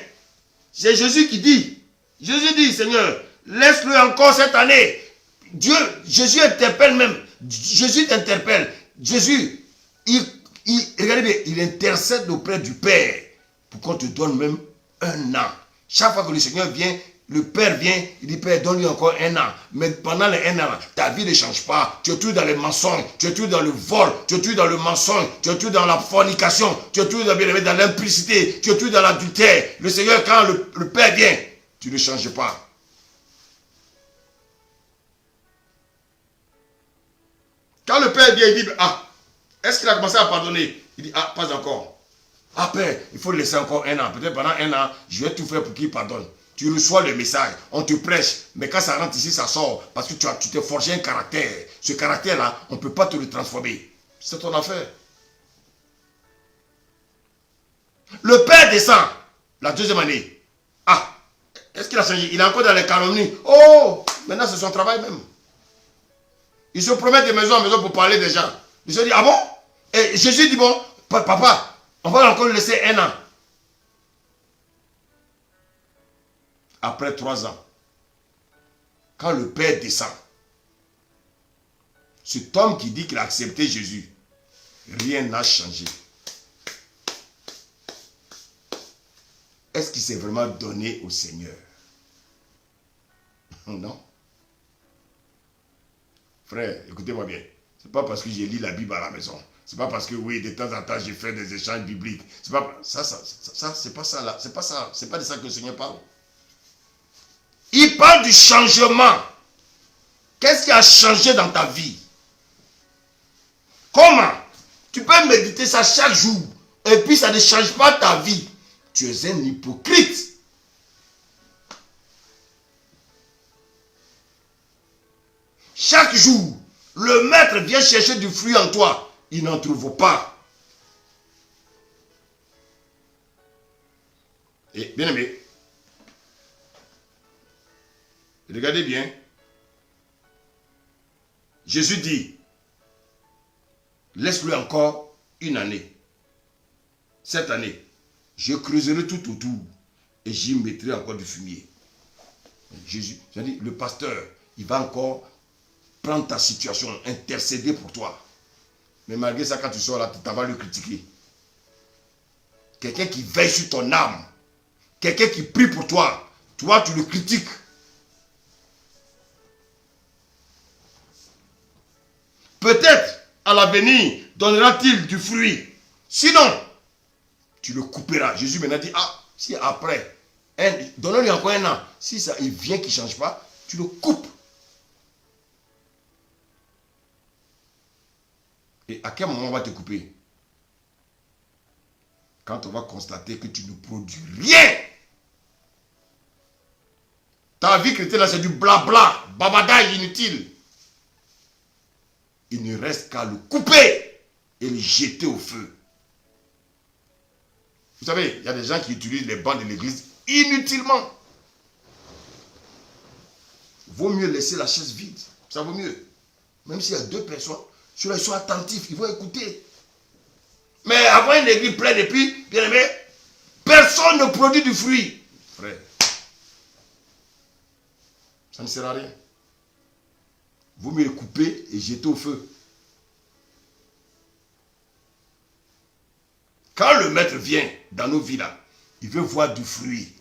c'est Jésus qui dit, Jésus dit, Seigneur, laisse-le encore cette année. Jésus interpelle même. Jésus t'interpelle. Jésus, regardez bien, il intercède auprès du Père pour qu'on te donne même 1 an. Chaque fois que le Seigneur vient, le Père vient, il dit, Père, donne-lui encore 1 an. Mais pendant les 1 an, ta vie ne change pas. Tu es toujours dans les mensonges, tu es toujours dans le vol, tu es toujours dans le mensonge, tu es toujours dans la fornication, tu es toujours dans l'implicité, tu es toujours dans l'adultère. Le Seigneur, quand le Père vient, tu ne changes pas. Quand le père vient, il dit, ah, est-ce qu'il a commencé à pardonner? Il dit, ah, pas encore. Ah, père, il faut le laisser encore 1 an. Peut-être pendant 1 an, je vais tout faire pour qu'il pardonne. Tu reçois le message, on te prêche, mais quand ça rentre ici, ça sort. Parce que tu t'es forgé un caractère. Ce caractère-là, on ne peut pas te le transformer. C'est ton affaire. Le père descend, la 2e année. Ah, est-ce qu'il a changé? Il est encore dans les calomnies. Oh, maintenant c'est son travail même. Il se promet de maison en maison pour parler des gens. Il se dit, ah bon? Et Jésus dit, bon, papa, on va encore le laisser 1 an. Après 3 ans, quand le père descend, cet homme qui dit qu'il a accepté Jésus, rien n'a changé. Est-ce qu'il s'est vraiment donné au Seigneur? Non. Frère, écoutez-moi bien. Ce n'est pas parce que j'ai lu la Bible à la maison. Ce n'est pas parce que, oui, de temps en temps, j'ai fait des échanges bibliques. C'est pas ça, c'est pas ça là. C'est pas ça. C'est pas de ça que le Seigneur parle. Il parle du changement. Qu'est-ce qui a changé dans ta vie? Comment? Tu peux méditer ça chaque jour. Et puis ça ne change pas ta vie. Tu es un hypocrite. Chaque jour, le maître vient chercher du fruit en toi. Il n'en trouve pas. Et bien aimé, regardez bien. Jésus dit, laisse-le encore 1 année. Cette année, je creuserai tout autour et j'y mettrai encore du fumier. Jésus, c'est-à-dire le pasteur, il va encore prendre ta situation, intercéder pour toi. Mais malgré ça, quand tu sors là, tu vas le critiquer. Quelqu'un qui veille sur ton âme, quelqu'un qui prie pour toi, toi tu le critiques. Peut-être à l'avenir donnera-t-il du fruit. Sinon, tu le couperas. Jésus maintenant dit, ah, si après, donne-lui encore 1 an. Si ça, il vient qu'il ne change pas, tu le coupes. Et à quel moment on va te couper? Quand on va constater que tu ne produis rien. Ta vie chrétienne là, c'est du blabla, babadaï inutile. Il ne reste qu'à le couper et le jeter au feu. Vous savez, il y a des gens qui utilisent les bancs de l'église inutilement. Vaut mieux laisser la chaise vide. Ça vaut mieux. Même s'il y a 2 personnes, ceux-là, ils sont attentifs, ils vont écouter. Mais avoir une église pleine et puis, bien aimé, personne ne produit du fruit. Frère, ça ne sert à rien. Vaut mieux le couper et jeter au feu. Quand le maître vient dans nos vies là, il veut voir du fruit.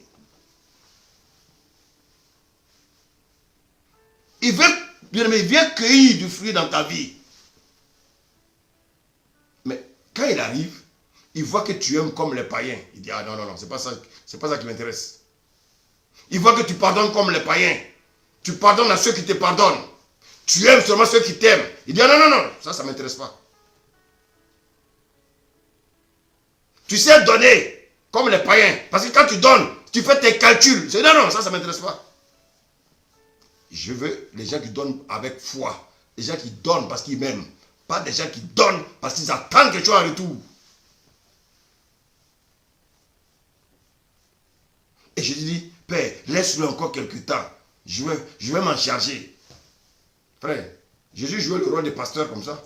Il veut, bien aimé, il vient cueillir du fruit dans ta vie. Mais quand il arrive, il voit que tu aimes comme les païens. Il dit, ah non, non, non, c'est pas ça qui m'intéresse. Il voit que tu pardonnes comme les païens. Tu pardonnes à ceux qui te pardonnent. Tu aimes seulement ceux qui t'aiment. Il dit, ah non, non, non, ça ne m'intéresse pas. Tu sais donner comme les païens. Parce que quand tu donnes, tu fais tes calculs. C'est non, non, ça ne m'intéresse pas. Je veux les gens qui donnent avec foi. Les gens qui donnent parce qu'ils m'aiment. Pas des gens qui donnent parce qu'ils attendent quelque chose en retour. Et je dis, Père, laisse-le encore quelques temps. Je vais m'en charger. Frère, Jésus jouait le rôle de pasteur comme ça.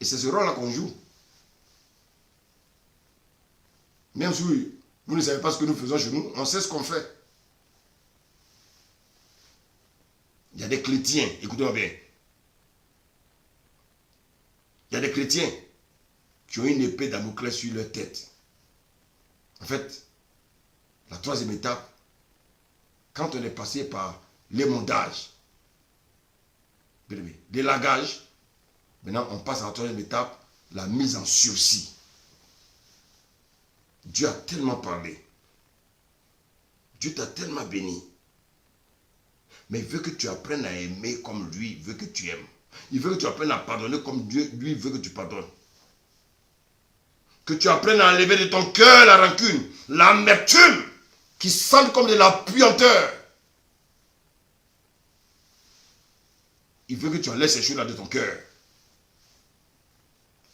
Et c'est ce rôle-là qu'on joue. Même si vous ne savez pas ce que nous faisons chez nous, on sait ce qu'on fait. Il y a des chrétiens, écoutez-moi bien. Il y a des chrétiens qui ont une épée Damoclès sur leur tête. En fait, la 3e étape, quand on est passé par l'émondage, l'élagage, maintenant on passe à la 3e étape, la mise en sursis. Dieu a tellement parlé. Dieu t'a tellement béni. Mais il veut que tu apprennes à aimer comme lui veut que tu aimes. Il veut que tu apprennes à pardonner comme Dieu, lui, veut que tu pardonnes. Que tu apprennes à enlever de ton cœur la rancune, l'amertume, qui sent comme de la puanteur. Il veut que tu enlèves ces choses-là de ton cœur.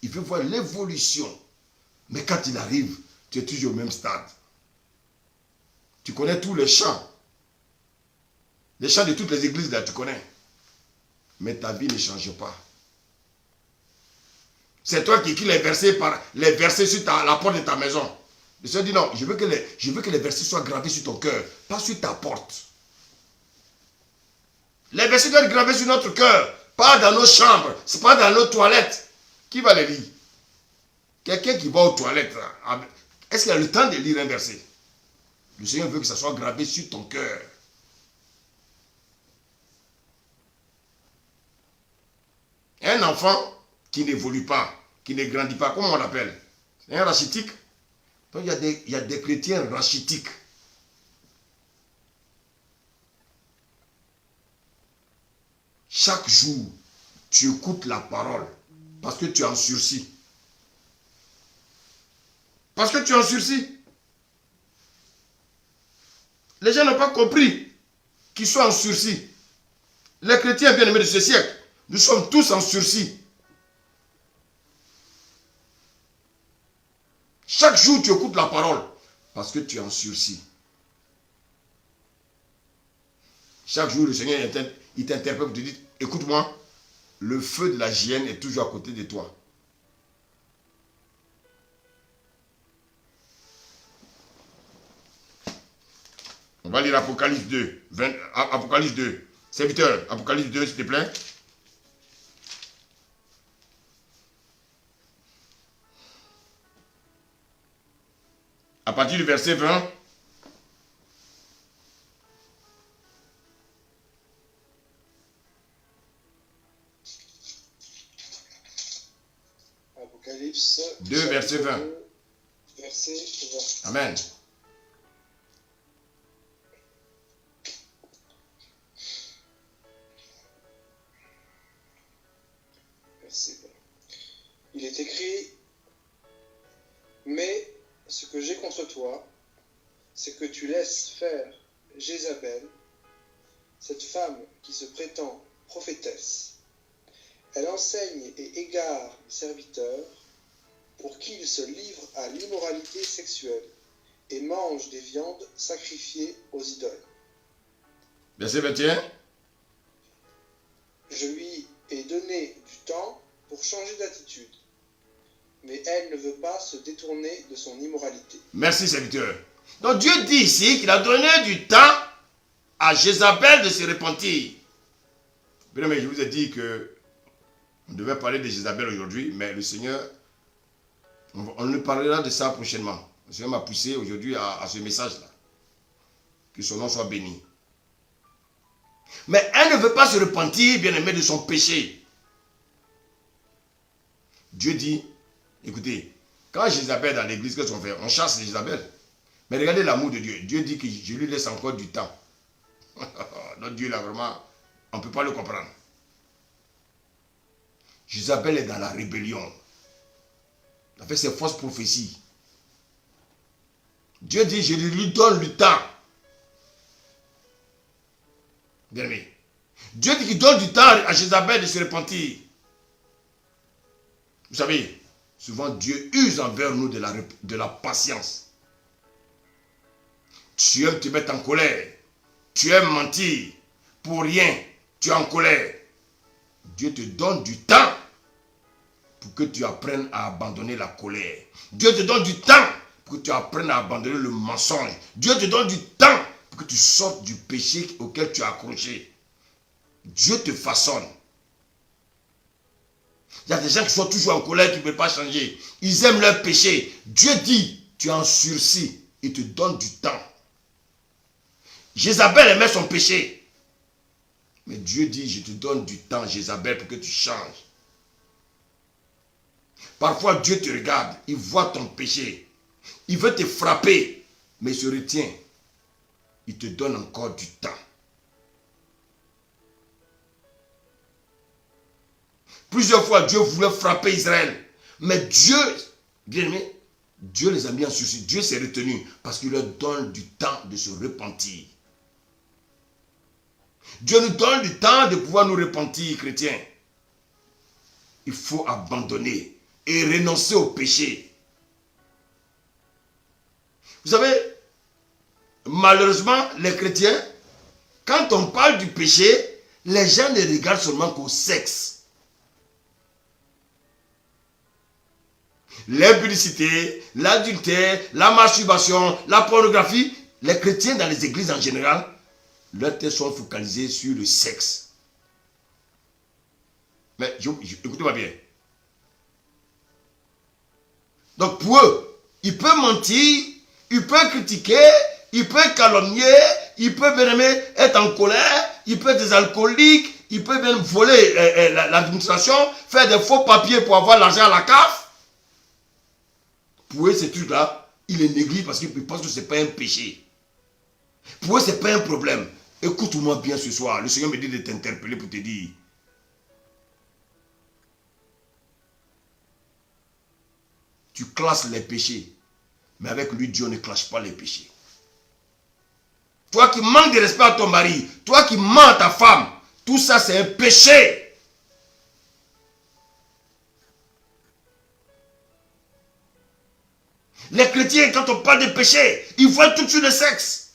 Il veut voir l'évolution. Mais quand il arrive, tu es toujours au même stade. Tu connais tous les chants. Les chants de toutes les églises, là, tu connais. Mais ta vie ne change pas. C'est toi qui écris les versets sur la porte de ta maison. Le Seigneur dit non, je veux que les versets soient gravés sur ton cœur, pas sur ta porte. Les versets doivent être gravés sur notre cœur, pas dans nos chambres, c'est pas dans nos toilettes. Qui va les lire? Quelqu'un qui va aux toilettes, est-ce qu'il a le temps de lire un verset? Le Seigneur veut que ça soit gravé sur ton cœur. Un enfant qui n'évolue pas, qui ne grandit pas, comment on l'appelle? C'est un rachitique. Donc il y a des chrétiens rachitiques. Chaque jour, tu écoutes la parole parce que tu es en sursis. Parce que tu es en sursis. Les gens n'ont pas compris qu'ils sont en sursis. Les chrétiens bien-aimés de ce siècle, nous sommes tous en sursis. Chaque jour, tu écoutes la parole parce que tu es en sursis. Chaque jour, le Seigneur il t'interpelle, il te dit, écoute-moi, le feu de la hyène est toujours à côté de toi. On va lire Apocalypse 2. Apocalypse 2. Serviteur, Apocalypse 2, s'il te plaît. À partir du verset 20. Apocalypse 2, verset 20. Verset 20. Amen. Verset 20. Il est écrit, mais ce que j'ai contre toi, c'est que tu laisses faire Jézabel, cette femme qui se prétend prophétesse. Elle enseigne et égare les serviteurs pour qu'ils se livrent à l'immoralité sexuelle et mangent des viandes sacrifiées aux idoles. Verset 21. Je lui ai donné du temps pour changer d'attitude, mais elle ne veut pas se détourner de son immoralité. Merci, serviteur. Donc Dieu dit ici qu'il a donné du temps à Jézabel de se repentir. Bien, mais je vous ai dit que on devait parler de Jézabel aujourd'hui, mais le Seigneur, on ne parlera de ça prochainement. Le Seigneur m'a poussé aujourd'hui à ce message-là. Que son nom soit béni. Mais elle ne veut pas se repentir, bien aimé, de son péché. Dieu dit, écoutez, quand Jézabel est dans l'église, qu'est-ce qu'on fait? On chasse Jézabel. Mais regardez l'amour de Dieu. Dieu dit que je lui laisse encore du temps. Notre Dieu là, vraiment, on ne peut pas le comprendre. Jézabel est dans la rébellion. Il a fait ses fausses prophéties. Dieu dit, je lui donne le temps. Bien aimé. Dieu dit qu'il donne du temps à Jézabel de se repentir. Vous savez, souvent Dieu use envers nous de la patience. Tu aimes te mettre en colère. Tu aimes mentir. Pour rien, tu es en colère. Dieu te donne du temps pour que tu apprennes à abandonner la colère. Dieu te donne du temps pour que tu apprennes à abandonner le mensonge. Dieu te donne du temps pour que tu sortes du péché auquel tu es accroché. Dieu te façonne. Il y a des gens qui sont toujours en colère, qui ne veulent pas changer. Ils aiment leur péché. Dieu dit, tu es en sursis. Il te donne du temps. Jézabel aimait son péché. Mais Dieu dit, je te donne du temps, Jézabel, pour que tu changes. Parfois, Dieu te regarde, il voit ton péché. Il veut te frapper, mais il se retient. Il te donne encore du temps. Plusieurs fois, Dieu voulait frapper Israël. Mais Dieu, bien aimé, Dieu les a mis en sursis. Dieu s'est retenu parce qu'il leur donne du temps de se repentir. Dieu nous donne du temps de pouvoir nous repentir, chrétiens. Il faut abandonner et renoncer au péché. Vous savez, malheureusement, les chrétiens, quand on parle du péché, les gens ne regardent seulement qu'au sexe. L'impudicité, l'adultère, la masturbation, la pornographie, les chrétiens dans les églises en général, leurs têtes sont focalisées sur le sexe. Mais écoutez-moi bien. Donc pour eux, ils peuvent mentir, ils peuvent critiquer, ils peuvent calomnier, ils peuvent même être en colère, ils peuvent être des alcooliques, ils peuvent même voler l'administration, faire des faux papiers pour avoir l'argent à la CAF. Pour eux, ces trucs-là, ils les négligent parce qu'ils pensent que ce n'est pas un péché. Pour eux, ce n'est pas un problème. Écoute-moi bien ce soir. Le Seigneur me dit de t'interpeller pour te dire. Tu classes les péchés. Mais avec lui, Dieu ne classe pas les péchés. Toi qui manques de respect à ton mari, toi qui mens à ta femme, tout ça c'est un péché. Les chrétiens, quand on parle de péché, ils voient tout de suite le sexe.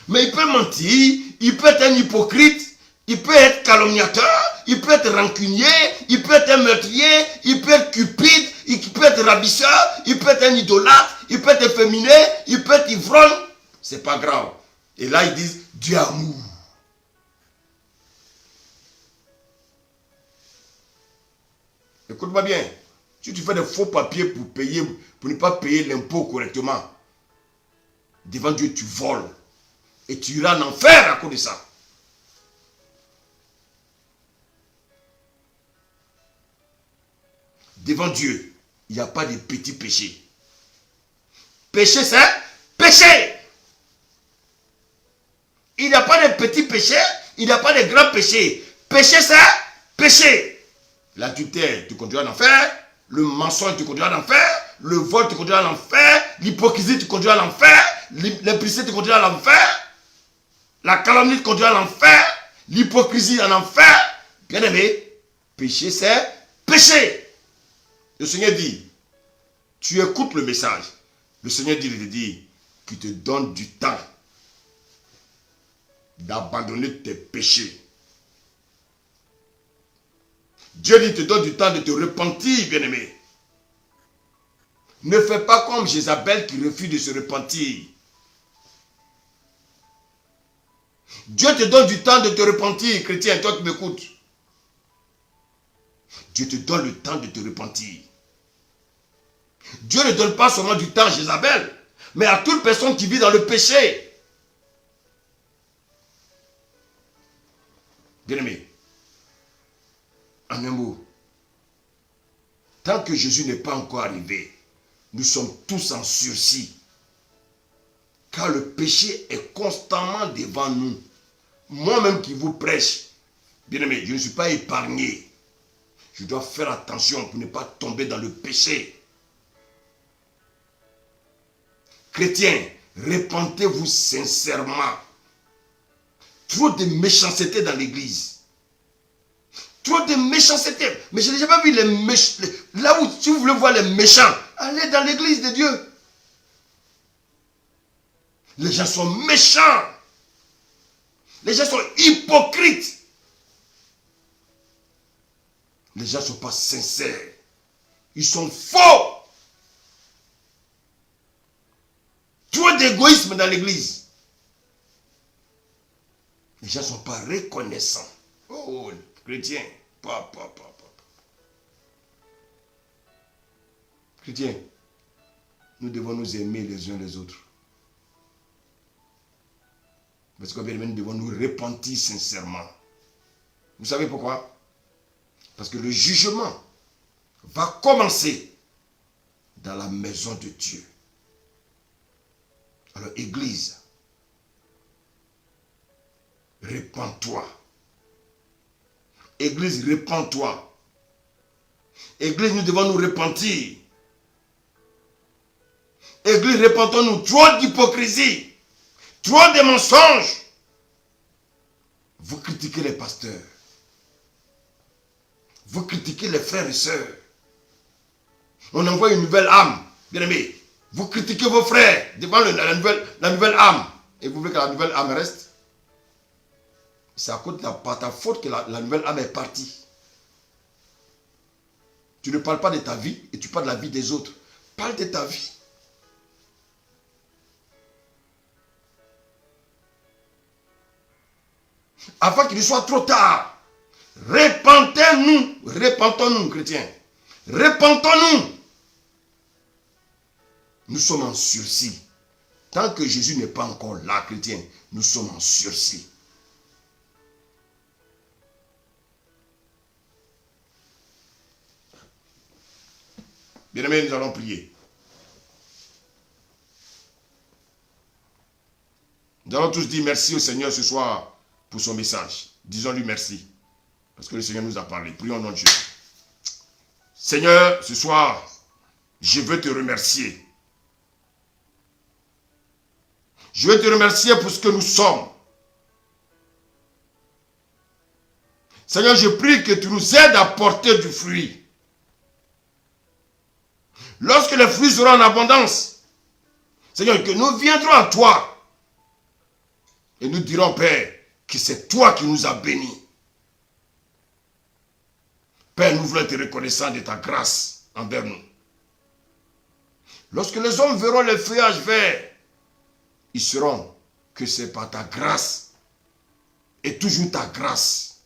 Mais il peut mentir, il peut être un hypocrite, il peut être calomniateur, il peut être rancunier, il peut être un meurtrier, il peut être cupide, il peut être ravisseur, il peut être un idolâtre, il peut être efféminé, il peut être ivrogne. C'est pas grave. Et là, ils disent Dieu amour. Écoute-moi bien. Si tu fais des faux papiers pour ne pas payer l'impôt correctement, devant Dieu, tu voles. Et tu iras en enfer à cause de ça. Devant Dieu, il n'y a pas de petits péchés. Péché, c'est péché. Il n'y a pas de petits péchés, il n'y a pas de grands péchés. Péché, c'est péché. L'adultère te conduira en enfer, le mensonge te conduira en enfer, le vol te conduira en enfer, l'hypocrisie te conduira en enfer, l'impudicité te conduira en enfer, la calomnie te conduira en enfer, l'hypocrisie en enfer. Bien aimé, péché, c'est péché. Le Seigneur dit, tu écoutes le message. Le Seigneur dit, il te dit, qu'il te donne du temps d'abandonner tes péchés. Dieu dit, te donne du temps de te repentir, bien-aimé. Ne fais pas comme Jézabel qui refuse de se repentir. Dieu te donne du temps de te repentir, chrétien, toi qui m'écoutes. Dieu te donne le temps de te repentir. Dieu ne donne pas seulement du temps à Jézabel, mais à toute personne qui vit dans le péché. Bien-aimé, en un mot, tant que Jésus n'est pas encore arrivé, nous sommes tous en sursis. Car le péché est constamment devant nous. Moi-même qui vous prêche, bien-aimé, je ne suis pas épargné. Je dois faire attention pour ne pas tomber dans le péché. Chrétiens, repentez-vous sincèrement. Trop de méchanceté dans l'église. Trop de méchanceté. Mais je n'ai jamais vu les méchants. Là où, si vous voulez voir les méchants, allez dans l'église de Dieu. Les gens sont méchants. Les gens sont hypocrites. Les gens ne sont pas sincères. Ils sont faux. Trop d'égoïsme dans l'église. Les gens ne sont pas reconnaissants. Oh, chrétien. Chrétien, nous devons nous aimer les uns les autres. Parce que nous devons nous repentir sincèrement. Vous savez pourquoi? Parce que le jugement va commencer dans la maison de Dieu. Alors, Église, repens-toi. Église, répands-toi. Église, nous devons nous repentir. Église, répentons-nous. Trop d'hypocrisie. Trop de mensonges. Vous critiquez les pasteurs. Vous critiquez les frères et sœurs. On envoie une nouvelle âme. Bien aimé, vous critiquez vos frères devant la nouvelle âme. Et vous voulez que la nouvelle âme reste? C'est à cause de ta faute que la nouvelle âme est partie. Tu ne parles pas de ta vie et tu parles de la vie des autres. Parle de ta vie. Avant qu'il ne soit trop tard. Repentons-nous, chrétiens. Repentons-nous. Nous sommes en sursis. Tant que Jésus n'est pas encore là, chrétien, nous sommes en sursis. Bien-aimés, nous allons prier. Nous allons tous dire merci au Seigneur ce soir pour son message. Disons-lui merci. Parce que le Seigneur nous a parlé. Prions au nom de Dieu. Seigneur, ce soir, je veux te remercier. Je veux te remercier pour ce que nous sommes. Seigneur, je prie que tu nous aides à porter du fruit. Lorsque les fruits seront en abondance, Seigneur, que nous viendrons à toi. Et nous dirons, Père, que c'est toi qui nous as bénis. Père, nous voulons être reconnaissants de ta grâce envers nous. Lorsque les hommes verront les feuillages verts, ils sauront que c'est par ta grâce et toujours ta grâce.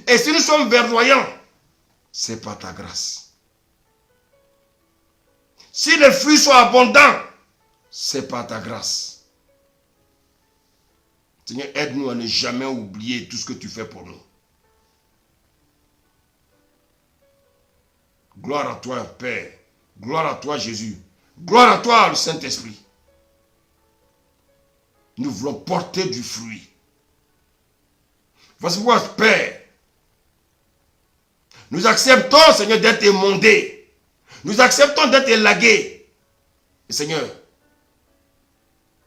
Et si nous sommes verdoyants, c'est par ta grâce. Si les fruits sont abondants, c'est par ta grâce. Seigneur, aide-nous à ne jamais oublier tout ce que tu fais pour nous. Gloire à toi, Père. Gloire à toi, Jésus. Gloire à toi, le Saint-Esprit. Nous voulons porter du fruit. Voici pourquoi, Père, nous acceptons, Seigneur, d'être émondés. Nous acceptons d'être élagués. Et Seigneur,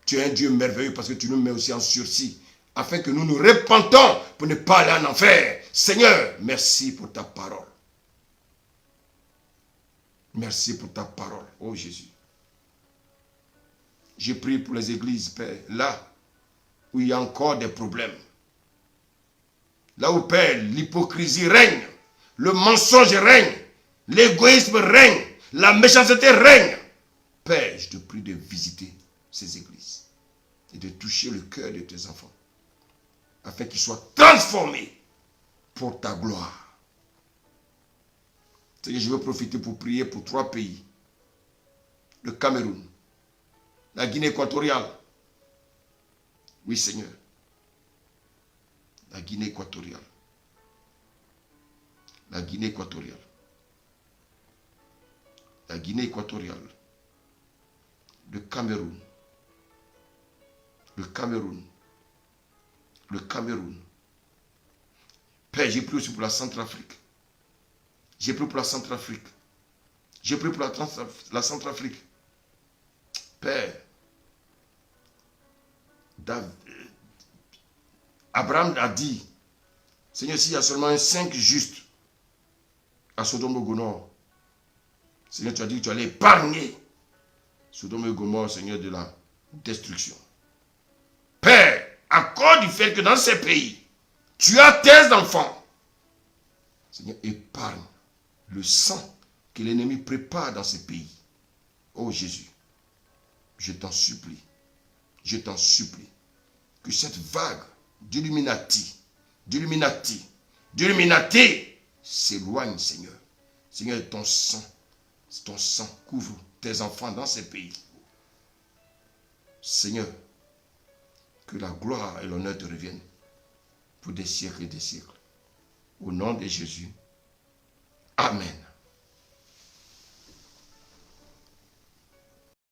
tu es un Dieu merveilleux parce que tu nous mets aussi en sursis, afin que nous nous repentons pour ne pas aller en enfer. Seigneur, merci pour ta parole. Merci pour ta parole, oh Jésus. Je prie pour les églises, Père, là où il y a encore des problèmes. Là où, Père, l'hypocrisie règne, le mensonge règne, l'égoïsme règne, la méchanceté règne. Père, je te prie de visiter ces églises et de toucher le cœur de tes enfants, afin qu'ils soient transformés pour ta gloire. Seigneur, je veux profiter pour prier pour 3 pays. Le Cameroun, la Guinée équatoriale. Oui, Seigneur. La Guinée équatoriale. La Guinée équatoriale. La Guinée équatoriale. Le Cameroun. Le Cameroun. Le Cameroun. Père, j'ai prié aussi pour la Centrafrique. J'ai prié pour la Centrafrique. J'ai prié pour la Centrafrique. Père, Abraham a dit, Seigneur, s'il y a seulement un 5 juste à Sodome et Gomorrhe, Seigneur, tu as dit que tu allais épargner Sodome et Gomorrhe, Seigneur, de la destruction. Père, à cause du fait que dans ces pays, tu as tes enfants, Seigneur, épargne le sang que l'ennemi prépare dans ces pays. Oh Jésus, je t'en supplie, que cette vague d'Illuminati s'éloigne, Seigneur. Seigneur, ton sang couvre tes enfants dans ces pays. Seigneur, que la gloire et l'honneur te reviennent pour des siècles et des siècles. Au nom de Jésus. Amen.